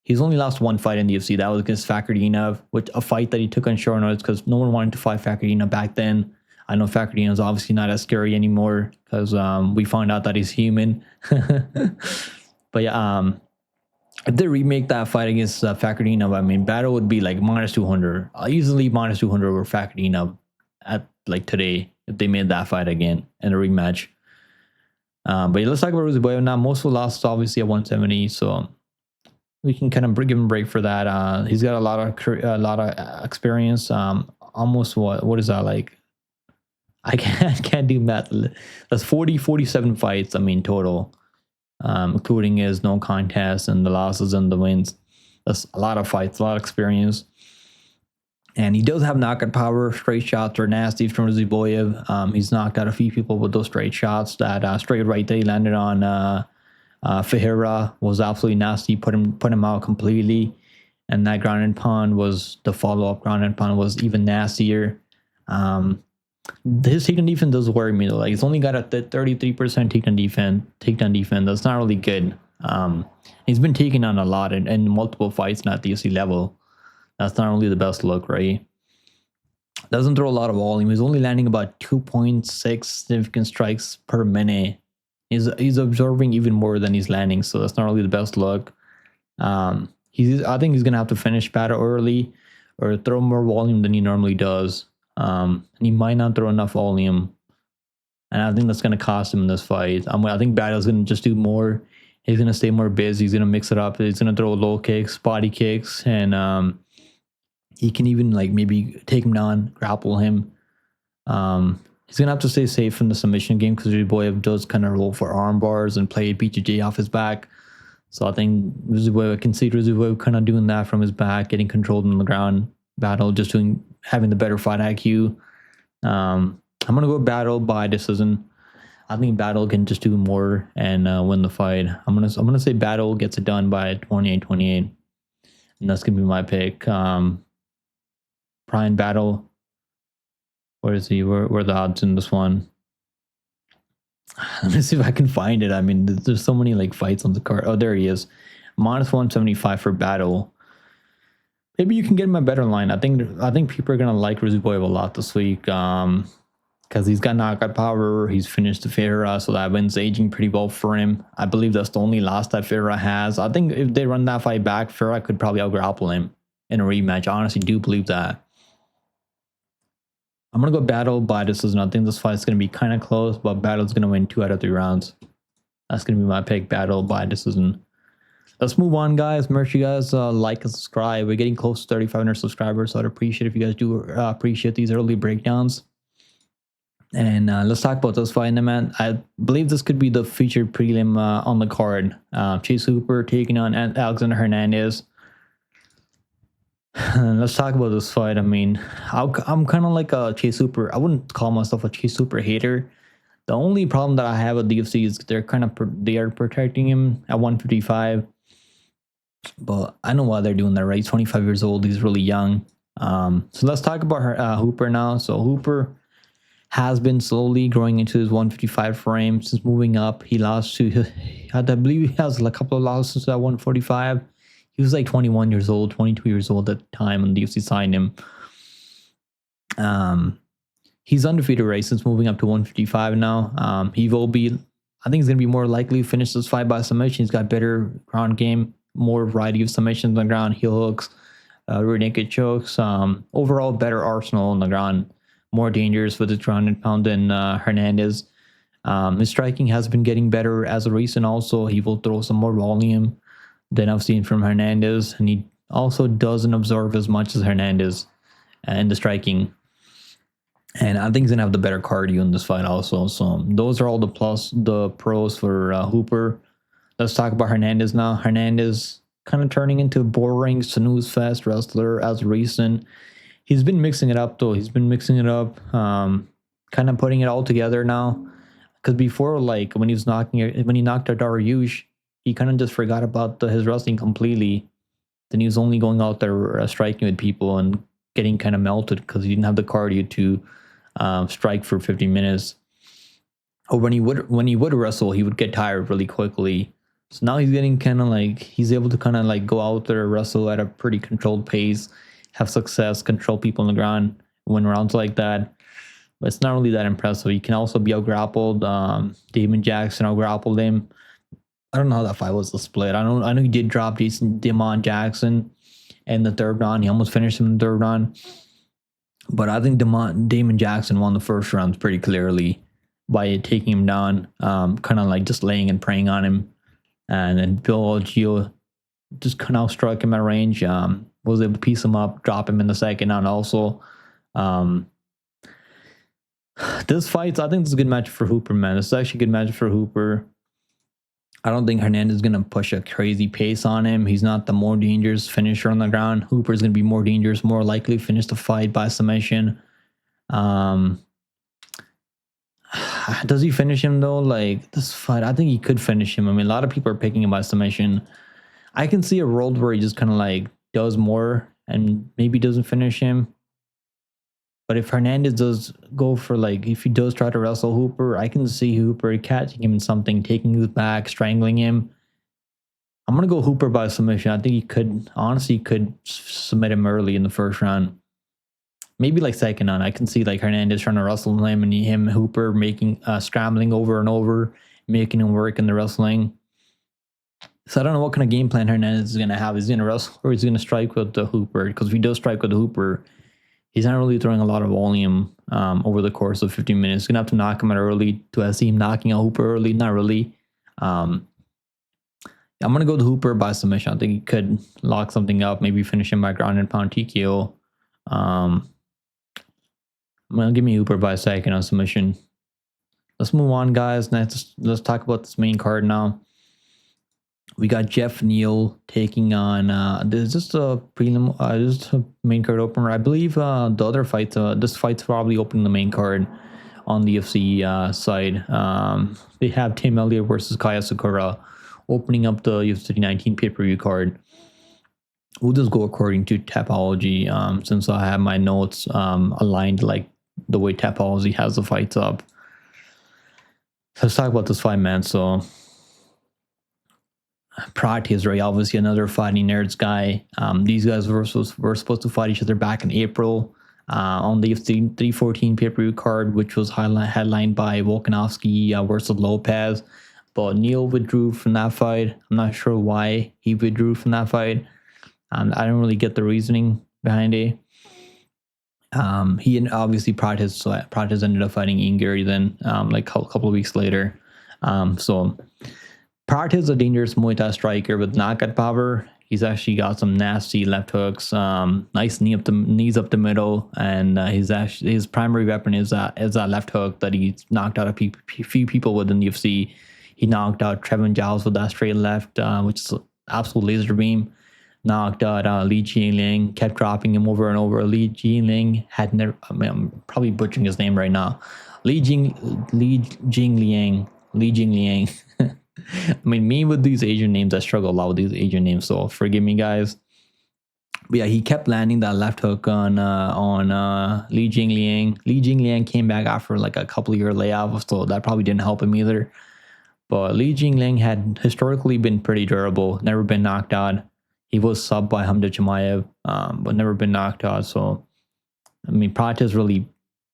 He's only lost one fight in the UFC. That was against Fakardinov, which a fight that he took on short notice because no one wanted to fight Fakardinov back then. I know Fakardinov is obviously not as scary anymore because we found out that he's human. But yeah, if they remake that fight against Fakardinov, I mean, battle would be like minus 200. Easily minus 200 over Fakardinov at like today if they made that fight again in a rematch. But yeah, let's talk about Ruziboev now. Most lost obviously at 170, so we can kind of give him a break for that. He's got a lot of experience. Almost what is that like? I can't do math. That's 47 fights. I mean total, including his no contest and the losses and the wins. That's a lot of fights, a lot of experience. And he does have knockout power. Straight shots are nasty from Ruziboev. He's knocked out a few people with those straight shots. That straight right that he landed on Ferreira was absolutely nasty. Put him out completely. And that ground and pound was the follow-up ground and pound was even nastier. His takedown defense does worry me though. Like he's only got a 33% takedown defense. That's not really good. He's been taken on a lot in multiple fights, not the UFC level. That's not really the best look, right? Doesn't throw a lot of volume. He's only landing about 2.6 significant strikes per minute. He's absorbing even more than he's landing, so that's not really the best look. I think he's gonna have to finish battle early or throw more volume than he normally does. And he might not throw enough volume, and I think that's gonna cost him in this fight. I think Battle's gonna just do more. He's gonna stay more busy. He's gonna mix it up. He's gonna throw low kicks, body kicks, and he can even like maybe take him down, grapple him. He's gonna have to stay safe in the submission game because Ruziboev does kind of roll for arm bars and play BJJ off his back. So I think I can see Ruziboev kind of doing that from his back, getting controlled on the ground. Battle just having the better fight IQ. I'm gonna go Battle by decision. I think Battle can just do more and win the fight. I'm gonna say Battle gets it done by 28-28, and that's gonna be my pick. Brian Battle. Where is he? Where are the odds in this one? Let me see if I can find it. I mean, there's so many like fights on the card. Oh, there he is. Minus 175 for Battle. Maybe you can get him a better line. I think people are gonna like Ruziboev a lot this week because he's got knockout power. He's finished the Ferreira, so that win's aging pretty well for him. I believe that's the only loss that Ferreira has. I think if they run that fight back, Ferreira could probably out-grapple him in a rematch. I honestly do believe that. I'm gonna go Battle by decision. I think this fight's gonna be kind of close, but Battle's gonna win 2 out of 3 rounds. That's gonna be my pick. Battle by decision. Let's move on, guys. Make sure you guys like and subscribe. We're getting close to 3,500 subscribers, so I'd appreciate if you guys do appreciate these early breakdowns. And let's talk about this fight, man. I believe this could be the featured prelim on the card. Chase Hooper taking on Alexander Hernandez. Let's talk about this fight. I mean, I'm kind of like a Chase Hooper. I wouldn't call myself a Chase Hooper hater. The only problem that I have with the UFC is they are protecting him at 155. But I know why they're doing that, right? He's 25 years old. He's really young. So let's talk about Hooper now. So Hooper has been slowly growing into his 155 frame since moving up. He lost to, I believe he has a couple of losses at 145. He was like 21 years old, 22 years old at the time when the UFC signed him. He's undefeated, right, since moving up to 155 now. He will be, I think he's going to be more likely to finish this fight by submission. He's got better ground game, more variety of submissions on the ground, heel hooks, rear naked chokes. Overall, better arsenal on the ground, more dangerous with his ground and pound than Hernandez. His striking has been getting better as of recent also. He will throw some more volume than I've seen from Hernandez, and he also doesn't absorb as much as Hernandez in the striking. And I think he's gonna have the better cardio in this fight also. So those are all the pros for Hooper. Let's talk about Hernandez now. Hernandez kind of turning into a boring snooze fest wrestler as recent. He's been mixing it up though. He's been mixing it up, kind of putting it all together now. Because before, like when he knocked out Dariush, he kind of just forgot about his wrestling completely. Then he was only going out there striking with people and getting kind of melted because he didn't have the cardio to strike for 50 minutes. Or when he would wrestle, he would get tired really quickly. So now he's getting kind of like, he's able to kind of like go out there, wrestle at a pretty controlled pace, have success, control people on the ground, win rounds like that. But it's not really that impressive. He can also be out-grappled. Damon Jackson out-grappled him. I don't know how that fight was a split. I know he did drop Damon Jackson in the third round. He almost finished him in the third round. But I think Damon Jackson won the first round pretty clearly by taking him down, kind of like just laying and preying on him. And then Bill Gio just kind of struck him at range, was able to piece him up, drop him in the second round also. This fight, I think this is a good match for Hooper, man. This is actually a good match for Hooper. I don't think Hernandez is going to push a crazy pace on him. He's not the more dangerous finisher on the ground. Hooper is going to be more dangerous, more likely to finish the fight by submission. Does he finish him though? Like this fight, I think he could finish him. I mean, a lot of people are picking him by submission. I can see a world where he just kind of like does more and maybe doesn't finish him. But if Hernandez does go for like, if he does try to wrestle Hooper, I can see Hooper catching him in something, taking his back, strangling him. I'm going to go Hooper by submission. I think he could, honestly, could submit him early in the first round. Maybe like second round. I can see like Hernandez trying to wrestle him and him, Hooper, making, scrambling over and over, making him work in the wrestling. So I don't know what kind of game plan Hernandez is going to have. Is he going to wrestle or is he going to strike with the Hooper? Because if he does strike with the Hooper, he's not really throwing a lot of volume over the course of 15 minutes. He's going to have to knock him out early. Do I see him knocking out Hooper early? Not really. I'm going to go to Hooper by submission. I think he could lock something up, maybe finish him by ground and pound TKO. I'm going to give me Hooper by second on submission. Let's move on, guys. Let's talk about this main card now. We got Jeff Neal taking on. This is just a prelim, just a main card opener. I believe the other fight, this fight's probably opening the main card on the UFC side. They have Tim Elliott versus Kai Asakura opening up the UFC 19 pay-per-view card. We'll just go according to Tapology, since I have my notes aligned like the way Tapology has the fights up. So let's talk about this fight, man. So Prates, right? Obviously another Fighting Nerds guy. These guys were supposed to fight each other back in April on the 314 pay-per-view card, which was headlined by Volkanovski versus Lopez. But Neal withdrew from that fight. I'm not sure why he withdrew from that fight. I don't really get the reasoning behind it. He and obviously Prates ended up fighting Ian Gary then, like a couple of weeks later. So Prates is a dangerous Muay Thai striker with knockout power. He's actually got some nasty left hooks, nice knees up the middle, and his primary weapon is that left hook that he knocked out a few people with in the UFC. He knocked out Trevin Giles with that straight left, which is absolute laser beam. Knocked out Li Jingliang, kept dropping him over and over. Li Jingliang had never. I mean, I'm probably butchering his name right now. Li Jingliang. I mean, me with these Asian names, I struggle a lot with these Asian names, so forgive me, guys. But yeah, he kept landing that left hook on Li Jingliang. Li Jingliang came back after like a couple of year layoff, so that probably didn't help him either. But Li Jingliang had historically been pretty durable, never been knocked out. He was subbed by Hamza Chimaev, but never been knocked out. So, I mean, Prates really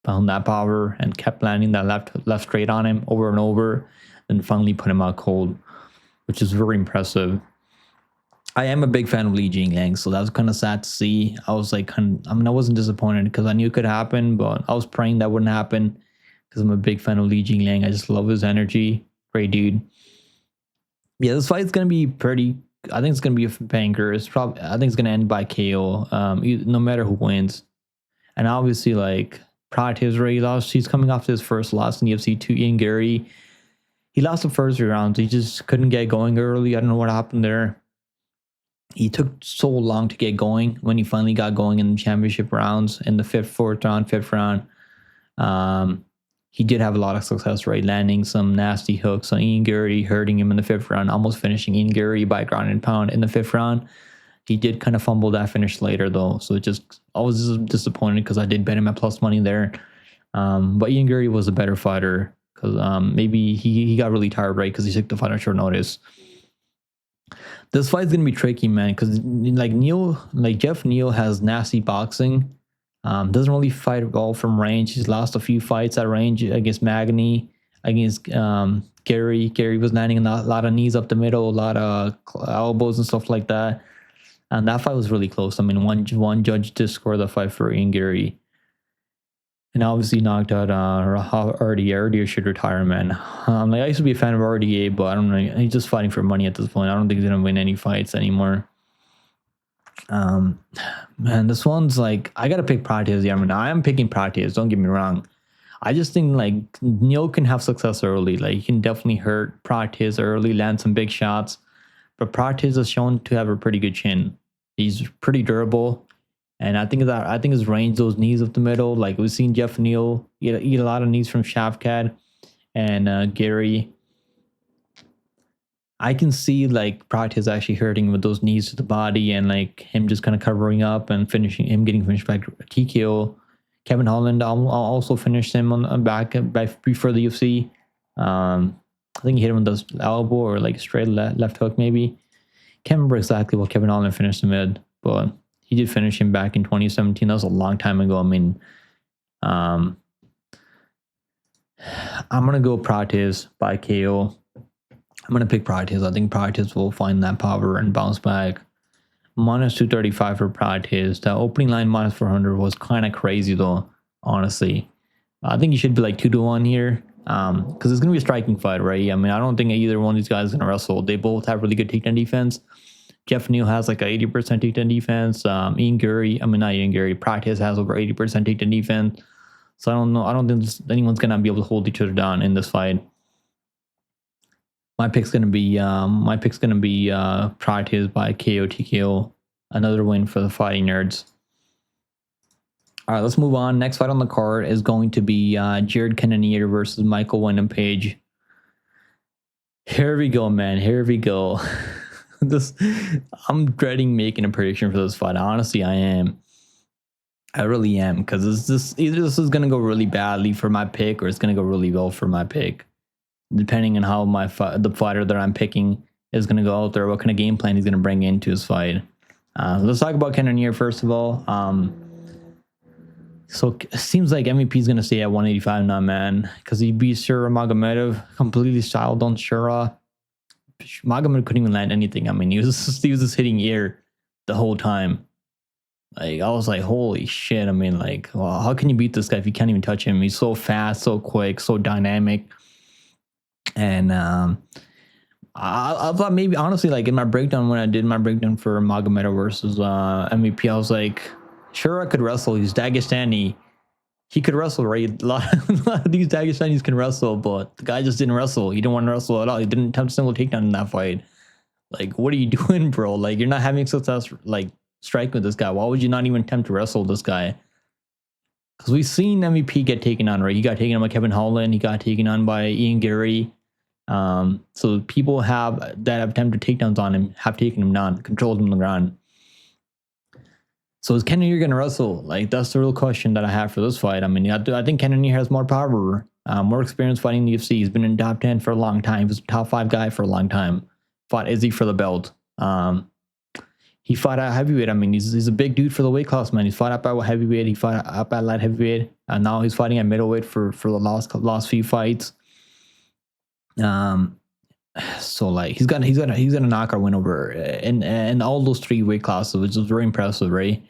found that power and kept landing that left straight on him over and over, and finally put him out cold, which is very impressive. I am a big fan of Li Jingliang, so that was kind of sad to see. I was like, I wasn't disappointed because I knew it could happen, but I was praying that wouldn't happen because I'm a big fan of Li Jingliang. I just love his energy. Great dude. Yeah, this fight's going to be pretty... I think it's going to be a banger. I think it's going to end by KO, no matter who wins. And obviously, like, Prates already lost. He's coming off his first loss in the UFC to Ian Gary. He lost the first 3 rounds. He just couldn't get going early. I don't know what happened there. He took so long to get going. When he finally got going in the championship rounds, in the fifth round, he did have a lot of success, right? Landing some nasty hooks on Ian Gary, hurting him in the 5th round, almost finishing Ian Gary by ground and pound in the 5th round. He did kind of fumble that finish later, though. So I was just disappointed because I did bet him at plus money there. But Ian Gary was a better fighter because maybe he got really tired, right? Because he took the fight on short notice. This fight's gonna be tricky, man, because Jeff Neal has nasty boxing. Doesn't really fight well from range. He's lost a few fights at range against Magny, against Gary. Gary was landing a lot of knees up the middle, a lot of elbows and stuff like that. And that fight was really close. I mean, one judge just scored the fight for Ian Gary. And obviously knocked out RDA should retire, man. I used to be a fan of RDA, but I don't know. He's just fighting for money at this point. I don't think he's gonna win any fights anymore. Man, this one's like, I gotta pick Prates. Yeah, I mean, I am picking Prates. Don't get me wrong. I just think like Neal can have success early. Like he can definitely hurt Prates early, land some big shots. But Prates is shown to have a pretty good chin. He's pretty durable. And I think his range, those knees up the middle, like we've seen Jeff Neal eat a lot of knees from Shavkat and Gary. I can see like Prates actually hurting with those knees to the body and like him just kind of covering up and getting finished back TKO. Kevin Holland also finished him on back before the UFC. I think he hit him with the elbow or like straight left hook maybe. Can't remember exactly what Kevin Holland finished him with, but he did finish him back in 2017. That was a long time ago. I mean, I'm gonna go Prates by KO. I'm gonna pick Prates. I think Prates will find that power and bounce back. Minus 235 for Prates. The opening line minus 400 was kind of crazy though, honestly. I think you should be like 2-1 here. Because it's gonna be a striking fight, right? I mean, I don't think either one of these guys is gonna wrestle. They both have really good takedown defense. Jeff Neal has like a 80% takedown defense. Not Ian Gary. Prates has over 80% takedown defense. So I don't know. I don't think anyone's gonna be able to hold each other down in this fight. My pick's gonna be Prates by KO TKO. Another win for the fighting nerds. All right, let's move on. Next fight on the card is going to be Jared Cannonier versus Michael Wyndham Page. Here we go, man. Here we go. I'm dreading making a prediction for this fight. Honestly, I am. I really am, because either this is gonna go really badly for my pick or it's gonna go really well for my pick, depending on how the fighter that I'm picking is gonna go out there, what kind of game plan he's gonna bring into his fight. Let's talk about Cannonier first of all. So it seems like MVP is going to stay at 185 now, man, because he beat Shura Magomedov, completely styled on Shura. Magomedov couldn't even land anything. I mean, he was just hitting air the whole time. Like, I was like, holy shit. I mean, like, well, how can you beat this guy if you can't even touch him? He's so fast, so quick, so dynamic. And I thought maybe, honestly, like in my breakdown, when I did my breakdown for Magomedov versus MVP, I was like, Shura could wrestle. He's Dagestani. He could wrestle, right? A lot of these Dagestanis can wrestle, but the guy just didn't wrestle. He didn't want to wrestle at all. He didn't attempt a single takedown in that fight. Like, what are you doing, bro? Like, you're not having success, like, striking with this guy. Why would you not even attempt to wrestle this guy? Because we've seen MVP get taken on, right? He got taken on by Kevin Holland. He got taken on by Ian Gary. So people that have attempted takedowns on him have taken him down, controlled him on the ground. So is Cannonier going to wrestle? Like, that's the real question that I have for this fight. I mean, I think Cannonier has more power, more experience fighting in the UFC. He's been in top 10 for a long time. He was a top 5 guy for a long time. Fought Izzy for the belt. He fought at heavyweight. I mean, he's a big dude for the weight class, man. He's fought up at heavyweight. He fought up at light heavyweight. And now he's fighting at middleweight for the last few fights. So like he's got a knockout win over in all those 3 weight classes, which is very impressive, right?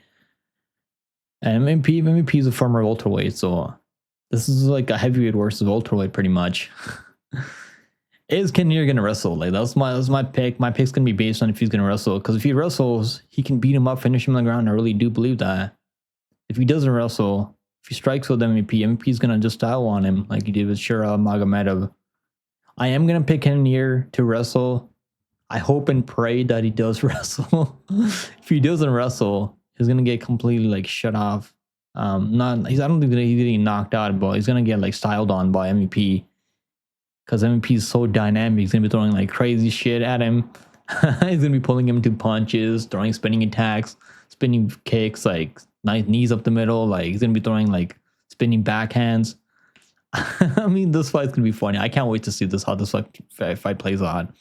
And MVP is a former welterweight, so this is like a heavyweight versus welterweight, pretty much. Is Cannonier gonna wrestle? Like that's my pick. My pick's gonna be based on if he's gonna wrestle, because if he wrestles, he can beat him up, finish him on the ground. I really do believe that. If he doesn't wrestle, if he strikes with MVP is gonna just style on him like he did with Shura Magomedov. I am gonna pick Cannonier to wrestle. I hope and pray that he does wrestle. If he doesn't wrestle, he's gonna get completely like shut off. I don't think that he's getting knocked out, but he's gonna get like styled on by MVP. Because MVP is so dynamic, he's gonna be throwing like crazy shit at him. He's gonna be pulling him into punches, throwing spinning attacks, spinning kicks, like nice knees up the middle. Like he's gonna be throwing like spinning backhands. I mean, this fight's gonna be funny. I can't wait to see how this fight plays out.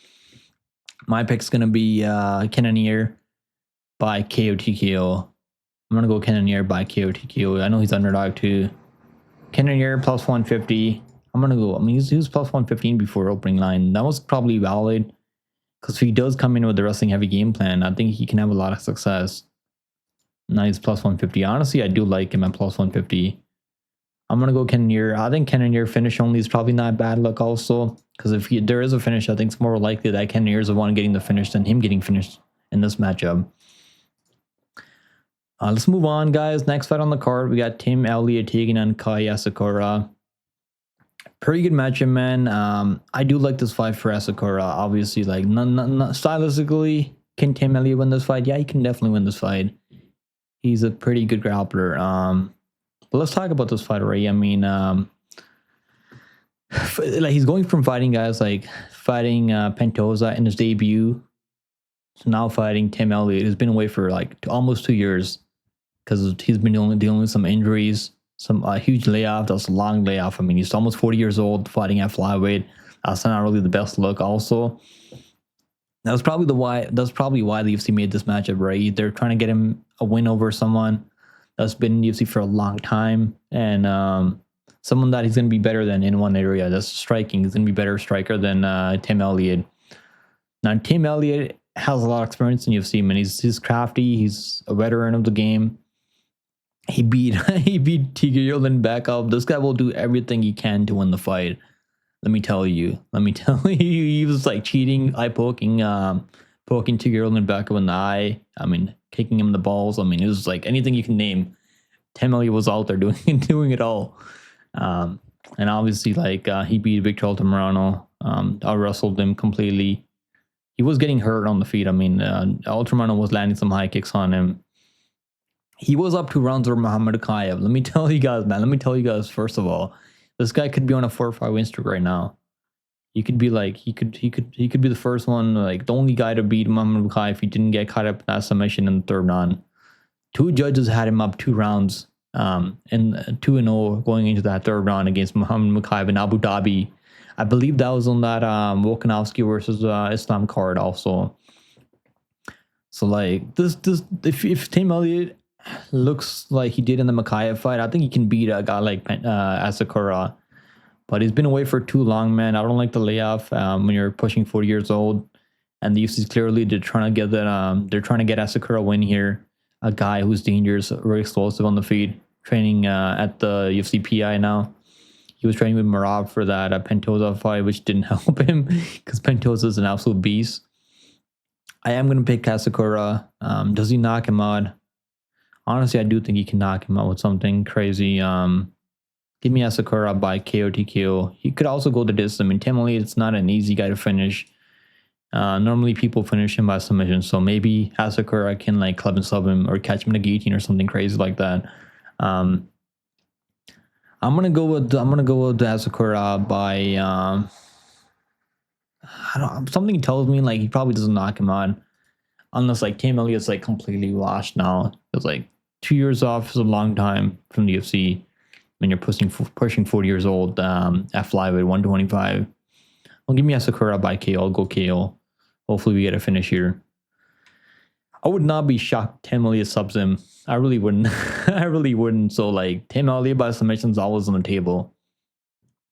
My pick's going to be Cannonier by KO TKO. I'm going to go Cannonier by KO TKO. I know he's underdog too. Cannonier plus 150. I'm going to go. I mean, he was plus 115 before opening line. That was probably valid. Because if he does come in with the wrestling heavy game plan, I think he can have a lot of success. Now he's plus 150. Honestly, I do like him at plus 150. I'm going to go Cannonier. I think Cannonier finish only is probably not a bad look also. Because if there is a finish, I think it's more likely that Cannonier is the one getting the finish than him getting finished in this matchup. Let's move on, guys. Next fight on the card, we got Tim Elliott taking on Kai Asakura. Pretty good matchup, man. I do like this fight for Asakura. Obviously, like, stylistically, can Tim Elliott win this fight? Yeah, he can definitely win this fight. He's a pretty good grappler. But let's talk about this fight already. I mean, like, he's going from fighting guys like fighting Barboza in his debut to now fighting Tim Elliott, who's been away for like almost 2 years because he's been dealing with some injuries, some huge layoff. That's a long layoff. I mean, he's almost 40 years old fighting at flyweight. That's not really the best look. Also, that's probably why the UFC made this matchup, right? They're trying to get him a win over someone that's been in the UFC for a long time, and someone that he's going to be better than in one area. That's striking. He's going to be a better striker than Tim Elliott. Now, Tim Elliott has a lot of experience in UFC, man. He's crafty. He's a veteran of the game. He beat Tigre back up. This guy will do everything he can to win the fight. Let me tell you. He was like cheating, eye poking Tigre back up in the eye. I mean, kicking him in the balls. I mean, it was like anything you can name. Tim Elliott was out there doing it all. And obviously, like, he beat Victor Altamirano. I wrestled him completely. He was getting hurt on the feet. I mean, Altamirano was landing some high kicks on him. He was up 2 rounds over Muhammad Akayev. Let me tell you guys, man. Let me tell you guys, first of all, this guy could be on a 4-5 win streak right now. He could be like, he could be the first one, like the only guy to beat Muhammad Akayev if he didn't get caught up in that submission in the 3rd round. 2 judges had him up 2 rounds, and 2-0 going into that 3rd round against Muhammad Akayev in Abu Dhabi. I believe that was on that Volkanovski versus Islam card also. So like this, if Tim Elliott looks like he did in the Makayev fight, I think he can beat a guy like Asakura. But he's been away for too long, man. I don't like the layoff when you're pushing 40 years old. And the UFC's clearly they're trying to get that. They're trying to get Asakura a win here. A guy who's dangerous, very explosive on the feet, training at the UFC PI now. He was training with Marab for that Barboza fight, which didn't help him because Barboza is an absolute beast. I am going to pick Asakura. Does he knock him out? Honestly, I do think he can knock him out with something crazy. Give me Asakura by KO TKO. He could also go the distance. I mean, Tim Elliott, it's not an easy guy to finish. Normally, people finish him by submission, so maybe Asakura can like club and sub him or catch him in a guillotine or something crazy like that. I'm gonna go with Asakura by something tells me like he probably doesn't knock him out unless like Tim Elliott's like completely washed now. It's like 2 years off is a long time from the UFC when you're pushing 40 years old at flyweight 125. Well, give me Asakura by KO. I'll go KO. Hopefully we get a finish here. I would not be shocked Tim Elliott subs him. I really wouldn't. I really wouldn't. So like Tim Elliott by submission is always on the table.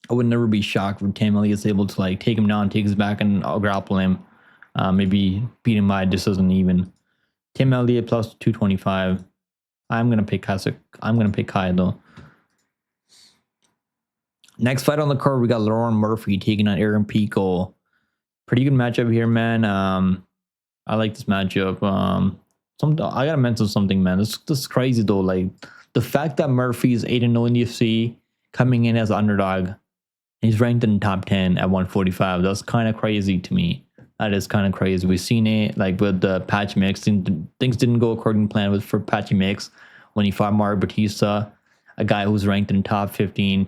I would never be shocked when Tim Elliott's able to like take him down, take his back, and I'll grapple him. Maybe beat him by decision even. Tim Elliott plus 225. I'm gonna pick Kasich. I'm gonna pick Kai though. Next fight on the card, we got Lauren Murphy taking on Aaron Pico. Pretty good matchup here, man. I like this matchup. I gotta mention something, man. This is crazy though. Like the fact that Murphy is 8-0 in the UFC, coming in as an underdog, he's ranked in the top 10 at 145. That's kind of crazy to me. That is kind of crazy. We've seen it like with the Patchy Mix. Things didn't go according to plan for Patchy Mix when he fought Mario Batista, a guy who was ranked in the top 15.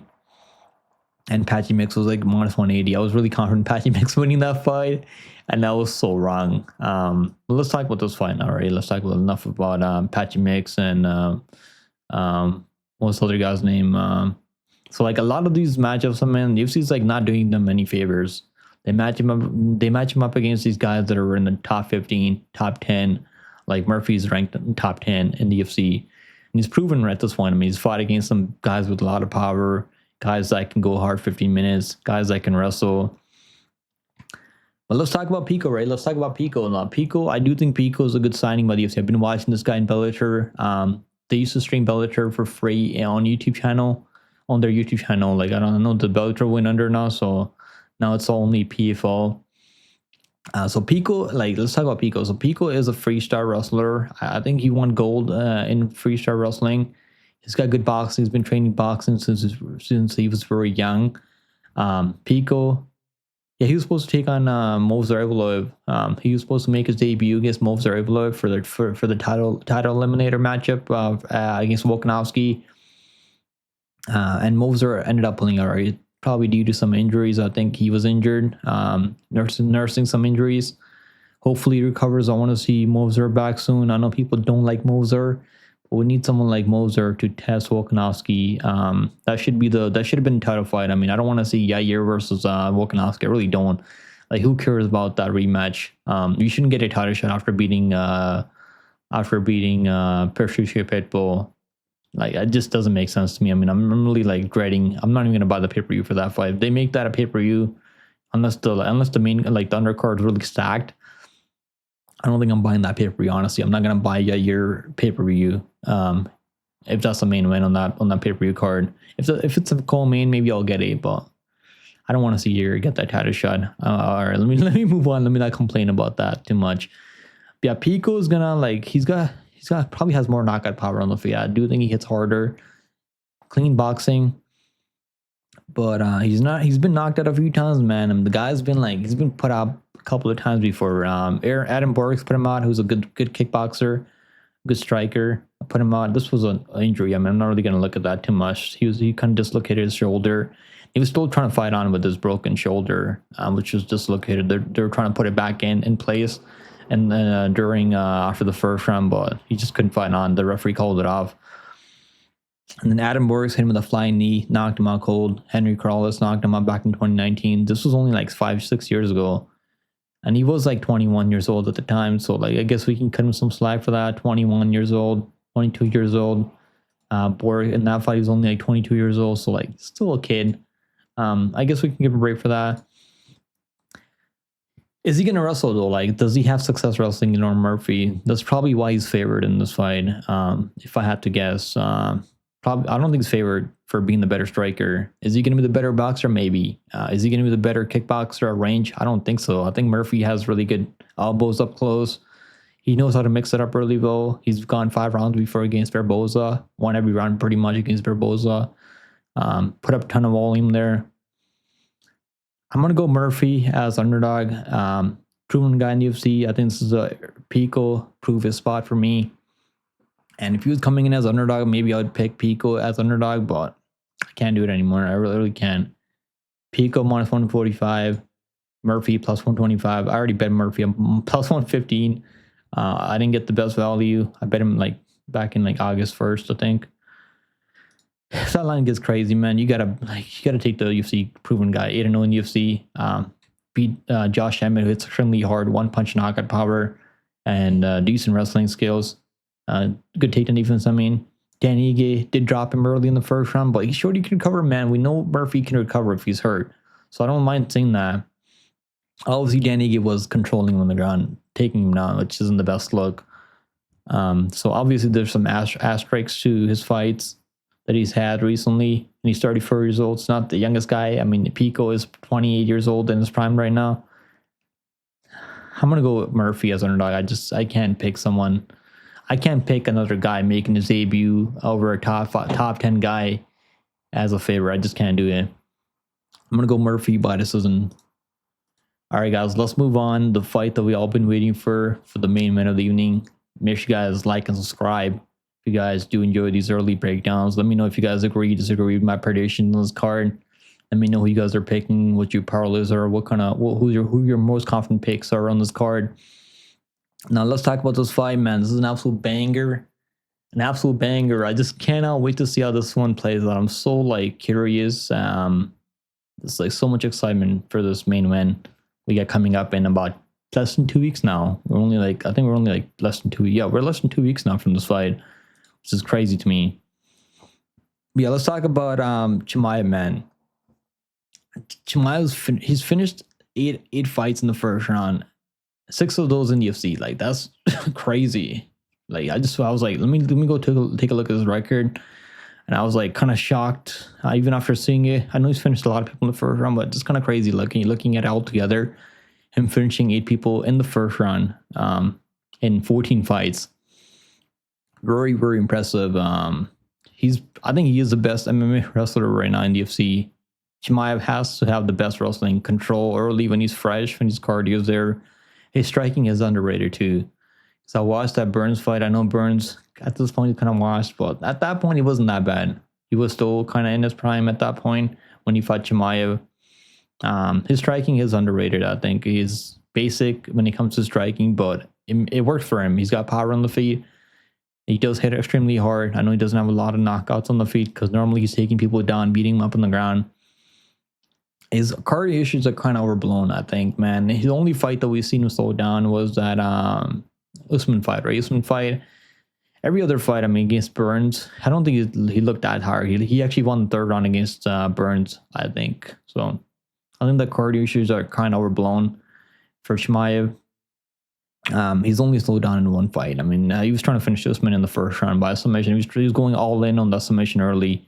And Patchy Mix was like minus 180. I was really confident Patchy Mix winning that fight, and that was so wrong. But let's talk about this fight now, right? Let's talk about enough about Patchy Mix and what's the other guy's name? So like a lot of these matchups, man, the UFC is like not doing them any favors. They match him up. They match him up against these guys that are in the top 15, top 10. Like Murphy's ranked in top 10 in the UFC, and he's proven at this point. I mean, he's fought against some guys with a lot of power, guys that can go hard 15 minutes, guys that can wrestle. But let's talk about Pico, right? Let's talk about Pico. Now, Pico, I do think Pico is a good signing by the UFC. I've been watching this guy in Bellator. They used to stream Bellator for free on YouTube channel, on their YouTube channel. Like, I don't know, the Bellator went under now, so now it's only PFL. So Pico, like, let's talk about Pico. So Pico is a freestyle wrestler. I think he won gold in freestyle wrestling. He's got good boxing. He's been training boxing since he was very young. Pico, yeah, he was supposed to take on Movsar Evloev. He was supposed to make his debut against Movsar Evloev for the title eliminator matchup against Volkanovski. And Movsar ended up pulling out, right? Probably due to some injuries. I think he was injured, nursing some injuries. Hopefully he recovers. I want to see Movsar back soon. I know people don't like Movsar, but we need someone like Movsar to test Volkanovski. That should have been a title fight. I mean, I don't want to see Yair versus Volkanovski. I really don't. Like, who cares about that rematch? You shouldn't get a title shot after beating Persucio Pitbull. Like, it just doesn't make sense to me. I mean, I'm really like dreading. I'm not even gonna buy the pay-per-view for that fight. If they make that a pay-per-view, unless the main, like, the undercard is really stacked, I don't think I'm buying that pay-per-view. Honestly, I'm not gonna buy your pay-per-view. If that's the main win on that pay-per-view card. If it's a co-main, maybe I'll get it, but I don't want to see Yair get that title shot. All right, let me move on. Let me not complain about that too much. But yeah, Pico is gonna, like, he's got probably has more knockout power on the feet. I do think he hits harder. Clean boxing. But he's been knocked out a few times, man. And the guy's been put out a couple of times before. Adam Borg's put him out, who's a good kickboxer, good striker. I put him out. This was an injury. I mean, I'm not really gonna look at that too much. He kind of dislocated his shoulder. He was still trying to fight on with his broken shoulder, which was dislocated. They're trying to put it back in place. And then after the first round, but he just couldn't fight on. The referee called it off. And then Adam Borgs hit him with a flying knee, knocked him out cold. Henry Corrales knocked him out back in 2019. This was only like 5-6 years ago. And he was like 21 years old at the time. So, like, I guess we can cut him some slack for that. 21 years old, 22 years old. Borg, in that fight, he was only like 22 years old. So, like, still a kid. I guess we can give him a break for that. Is he going to wrestle, though? Like, does he have success wrestling Norm Murphy? That's probably why he's favored in this fight, if I had to guess. Probably, I don't think he's favored for being the better striker. Is he going to be the better boxer? Maybe. Is he going to be the better kickboxer at range? I don't think so. I think Murphy has really good elbows up close. He knows how to mix it up early, though. He's gone 5 rounds before against Barboza. Won every round pretty much against Barboza. Put up a ton of volume there. I'm going to go Murphy as underdog. Proven guy in the UFC. I think this is a Pico prove his spot for me. And if he was coming in as underdog, maybe I would pick Pico as underdog, but I can't do it anymore. I really can't. Pico minus 145. Murphy plus 125. I already bet Murphy. I'm plus 115. I didn't get the best value. I bet him like back in like August 1st, I think. If that line gets crazy, man, you gotta take the UFC proven guy, 8-0 in UFC. Beat Josh Emmett, who hits extremely hard, 1-punch knockout power, and decent wrestling skills. Good takedown defense. I mean, Dan Ige did drop him early in the first round, but he showed he can recover, man. We know Murphy can recover if he's hurt, so I don't mind saying that. Obviously, Dan Ige was controlling him on the ground, taking him down, which isn't the best look. So obviously, there's some asterisks to his fights that he's had recently, and he's 34 years old. It's not the youngest guy. I mean, Pico is 28 years old in his prime right now. I'm gonna go with Murphy as underdog. I can't pick someone. I can't pick another guy making his debut over a top 10 guy as a favorite. I just can't do it. I'm gonna go Murphy by decision. All right, guys, let's move on. The fight that we all been waiting for the main event of the evening. Make sure you guys like and subscribe. If you guys do enjoy these early breakdowns, let me know if you guys agree, disagree with my predictions on this card. Let me know who you guys are picking, what your parlays are, who your most confident picks are on this card. Now let's talk about this fight, man. This is an absolute banger. An absolute banger. I just cannot wait to see how this one plays out. I'm so like curious. There's like so much excitement for this main event. we got coming up in about less than 2 weeks now. We're only like less than 2 weeks. Yeah, we're less than 2 weeks now from this fight, which is crazy to me. But yeah, let's talk about Chimaev, man. Chimaev's he's finished eight fights in the first round. 6 of those in the UFC. Like, that's crazy. Like, I was like, let me go take a look at his record. And I was like kind of shocked, even after seeing it. I know he's finished a lot of people in the first round, but just kind of crazy looking at it all together. Him finishing 8 people in the first round in 14 fights. Very, very impressive. I think he is the best MMA wrestler right now in the UFC. Chimaev has to have the best wrestling control early when he's fresh, when his cardio is there. His striking is underrated too. So I watched that Burns fight. I know Burns at this point he kind of washed, but at that point he wasn't that bad. He was still kind of in his prime at that point when he fought Chimaev. His striking is underrated. I think he's basic when it comes to striking, but it works for him. He's got power on the feet. He does hit extremely hard. I know he doesn't have a lot of knockouts on the feet because normally he's taking people down, beating them up on the ground. His cardio issues are kind of overblown, I think, man. His only fight that we've seen him slow down was that Usman fight, right? Usman fight. Every other fight, I mean, against Burns, I don't think he looked that hard. He actually won the third round against Burns, I think. So I think the cardio issues are kind of overblown for Chimaev. He's only slowed down in one fight. I mean, he was trying to finish Usman in the first round by submission. He was going all in on that submission early.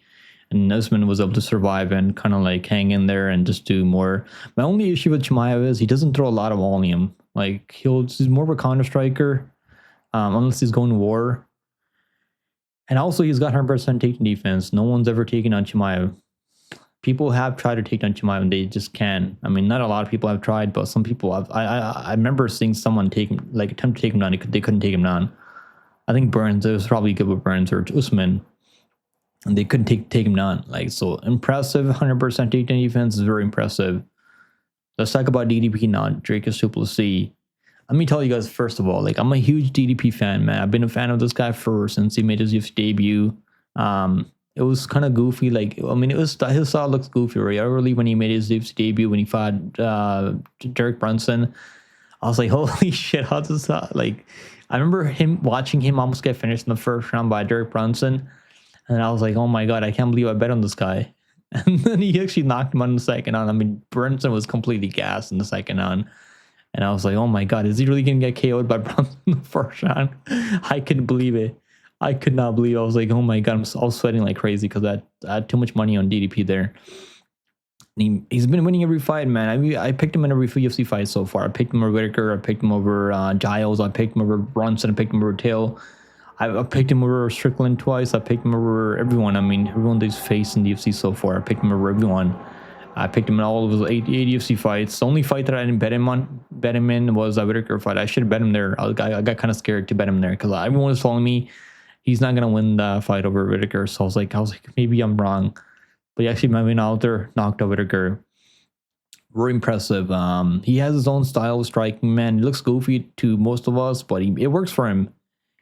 And Usman was able to survive and kind of like hang in there and just do more. My only issue with Chimaev is he doesn't throw a lot of volume. Like, he's more of a counter striker, unless he's going to war. And also, he's got 100% takedown defense. No one's ever taken on Chimaev. People have tried to take down Chimaev and they just can't. I mean, not a lot of people have tried, but some people have. I remember seeing someone attempt to take him down. They couldn't take him down. I think Burns, it was probably good with Burns or Usman. And they couldn't take him down. Like, so impressive. 100% takedown defense is very impressive. Let's talk about DDP now. Dricus du Plessis. Let me tell you guys, first of all, like, I'm a huge DDP fan, man. I've been a fan of this guy since he made his UFC debut. It was kind of goofy. Like, I mean, his style looks goofy, right? Early when he made his UFC debut, when he fought Derek Brunson, I was like, holy shit, how's this? Like, I remember watching him almost get finished in the first round by Derek Brunson. And I was like, oh my God, I can't believe I bet on this guy. And then he actually knocked him out in the second round. I mean, Brunson was completely gassed in the second round. And I was like, oh my God, is he really going to get KO'd by Brunson in the first round? I couldn't believe it. I could not believe it. I was like, oh my God, I was sweating like crazy because I had too much money on DDP there. He's been winning every fight, man. I mean, I picked him in every UFC fight so far. I picked him over Whitaker. I picked him over Giles. I picked him over Brunson. I picked him over Till. I picked him over Strickland twice. I picked him over everyone. I mean, everyone that he's faced in the UFC so far. I picked him over everyone. I picked him in all of his eight UFC fights. The only fight that I didn't bet him in was a Whitaker fight. I should have bet him there. I got kind of scared to bet him there because everyone was telling me he's not gonna win the fight over Whitaker. So I was like, maybe I'm wrong. But he actually went out there, knocked out Whitaker. Very impressive. He has his own style of striking, man. He looks goofy to most of us, but it works for him.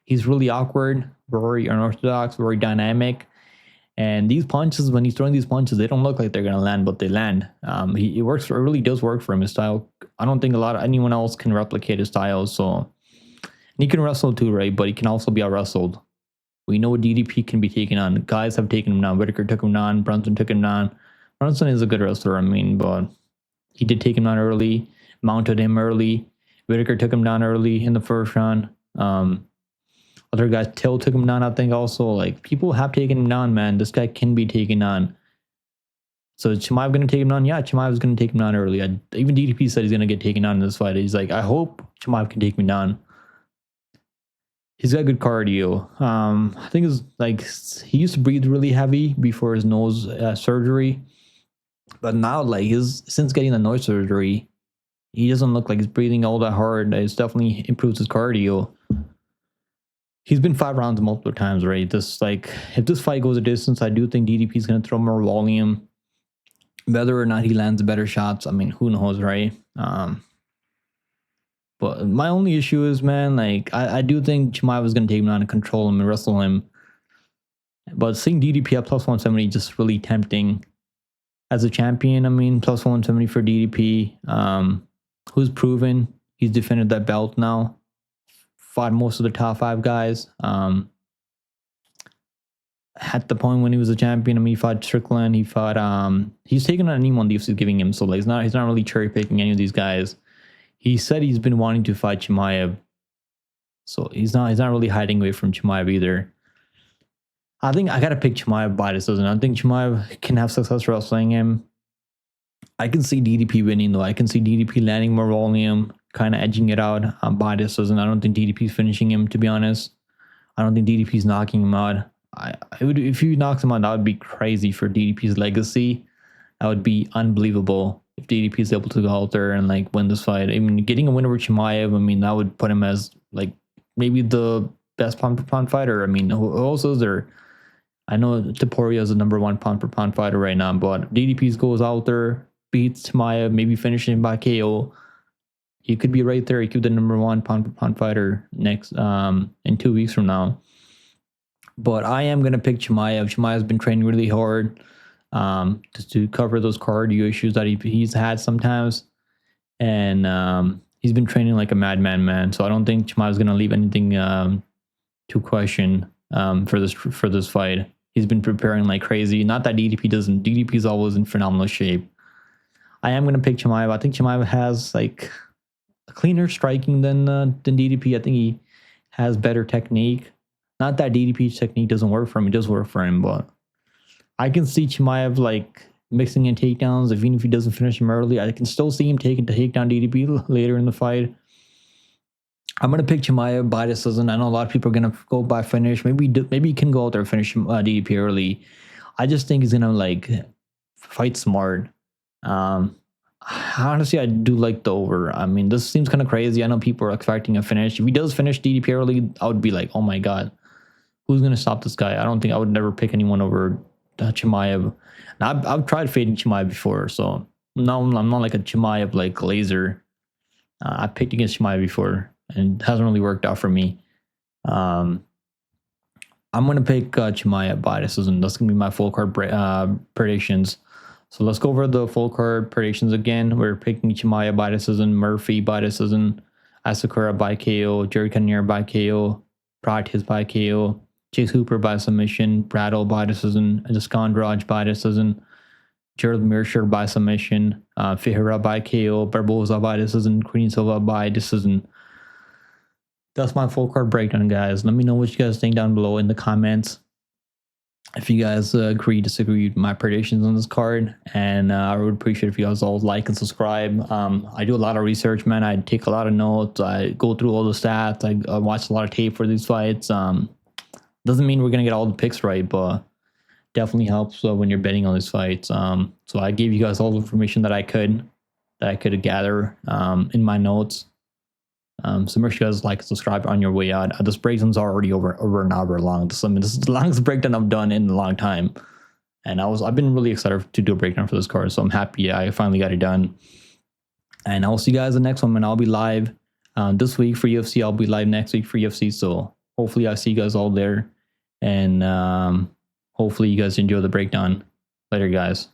He's really awkward, very unorthodox, very dynamic. And these punches, when he's throwing these punches, they don't look like they're going to land, but they land. It really does work for him. His style, I don't think anyone else can replicate his style. So, and he can wrestle too, right? But he can also be out-wrestled. We know DDP can be taken on. Guys have taken him down. Whitaker took him down. Brunson took him down. Brunson is a good wrestler, I mean, but he did take him down early, mounted him early. Whitaker took him down early in the first round. Other guys, Till took him down, I think also. Like, people have taken him down, man. This guy can be taken on. So is Chimaev going to take him down? Yeah, Chimaev is going to take him down early. Even DDP said he's going to get taken down in this fight. He's like, I hope Chimaev can take me down. He's got good cardio. I think it's like he used to breathe really heavy before his nose surgery. But now, like, since getting the nose surgery, he doesn't look like he's breathing all that hard. It's definitely improves his cardio. He's been 5 rounds multiple times, right? If this fight goes a distance, I do think DDP is going to throw more volume. Whether or not he lands better shots, I mean, who knows, right? But my only issue is, man, like, I do think Chimaev is going to take him down and control him and wrestle him. But seeing DDP at plus 170 just really tempting as a champion. I mean, plus 170 for DDP. who's proven. He's defended that belt now. Fought most of the top 5 guys. At the point when he was a champion, I mean, he fought Strickland. He fought. He's taken on anyone the UFC is giving him. So like, he's not really cherry picking any of these guys. He said he's been wanting to fight Chimaev. So he's not really hiding away from Chimaev either. I think I gotta pick Chimaev by decision. I think Chimaev can have success wrestling him. I can see DDP winning though. I can see DDP landing more volume, kind of edging it out by decision. I don't think DDP's finishing him, to be honest. I don't think DDP's knocking him out. I would, if he knocks him out, that would be crazy for DDP's legacy. That would be unbelievable if DDP is able to go out there and like win this fight. I mean, getting a win over Chimaev, I mean, that would put him as like maybe the best pound for pound fighter. I mean, who else is there? I know Topuria is the #1 pound for pound fighter right now, but DDP goes out there, beats Chimaev, maybe finishing him by KO. He could be right there. He could be the #1 pound for pound fighter next in 2 weeks from now. But I am going to pick Chimaev. Chimaev's been training really hard to cover those cardio issues that he's had sometimes. And he's been training like a madman, man. So I don't think Chimaev's going to leave anything to question for this fight. He's been preparing like crazy. Not that DDP doesn't. DDP's always in phenomenal shape. I am going to pick Chimaev. I think Chimaev has like a cleaner striking than DDP. I think he has better technique. Not that DDP's technique doesn't work for him. It does work for him, but I can see Chimaev like mixing in takedowns. Even if he doesn't finish him early, I can still see him taking to take down DDP later in the fight. I'm going to pick Chimaev by decision. I know a lot of people are going to go by finish. Maybe he can go out there and finish DDP early. I just think he's going to like fight smart. Honestly, I do like the over. I mean, this seems kind of crazy. I know people are expecting a finish. If he does finish DDP early, I would be like, oh my God, who's going to stop this guy? I don't think I would never pick anyone over Chimaev. And I've tried fading Chimaev before, so no, I'm not like a Chimaev like laser. I picked against Chimaev before, and it hasn't really worked out for me. I'm going to pick Chimaev by decision. That's going to be my full card predictions. So let's go over the full card predictions again. We're picking Chimaev by decision, Murphy by decision, Asakura by KO, Cannonier by KO, Prates by KO, Chase Hooper by submission, Brattle by decision, Andrade by decision, Meerschaert by submission, Ferreira by KO, Barboza by decision, Silva by decision. That's my full card breakdown, guys. Let me know what you guys think down below in the comments. If you guys agree, disagree with my predictions on this card, and I would appreciate if you guys all like and subscribe. I do a lot of research, man. I take a lot of notes. I go through all the stats. I watch a lot of tape for these fights. Doesn't mean we're gonna get all the picks right, but definitely helps when you're betting on these fights. So I gave you guys all the information that I could gather in my notes. So make sure you guys like and subscribe on your way out. This breakdown's already over an hour long. This is the longest breakdown I've done in a long time, and I've been really excited to do a breakdown for this card. So I'm happy I finally got it done. And I'll see you guys in the next one. And I'll be live this week for UFC. I'll be live next week for UFC. So hopefully I see you guys all there, and hopefully you guys enjoy the breakdown. Later, guys.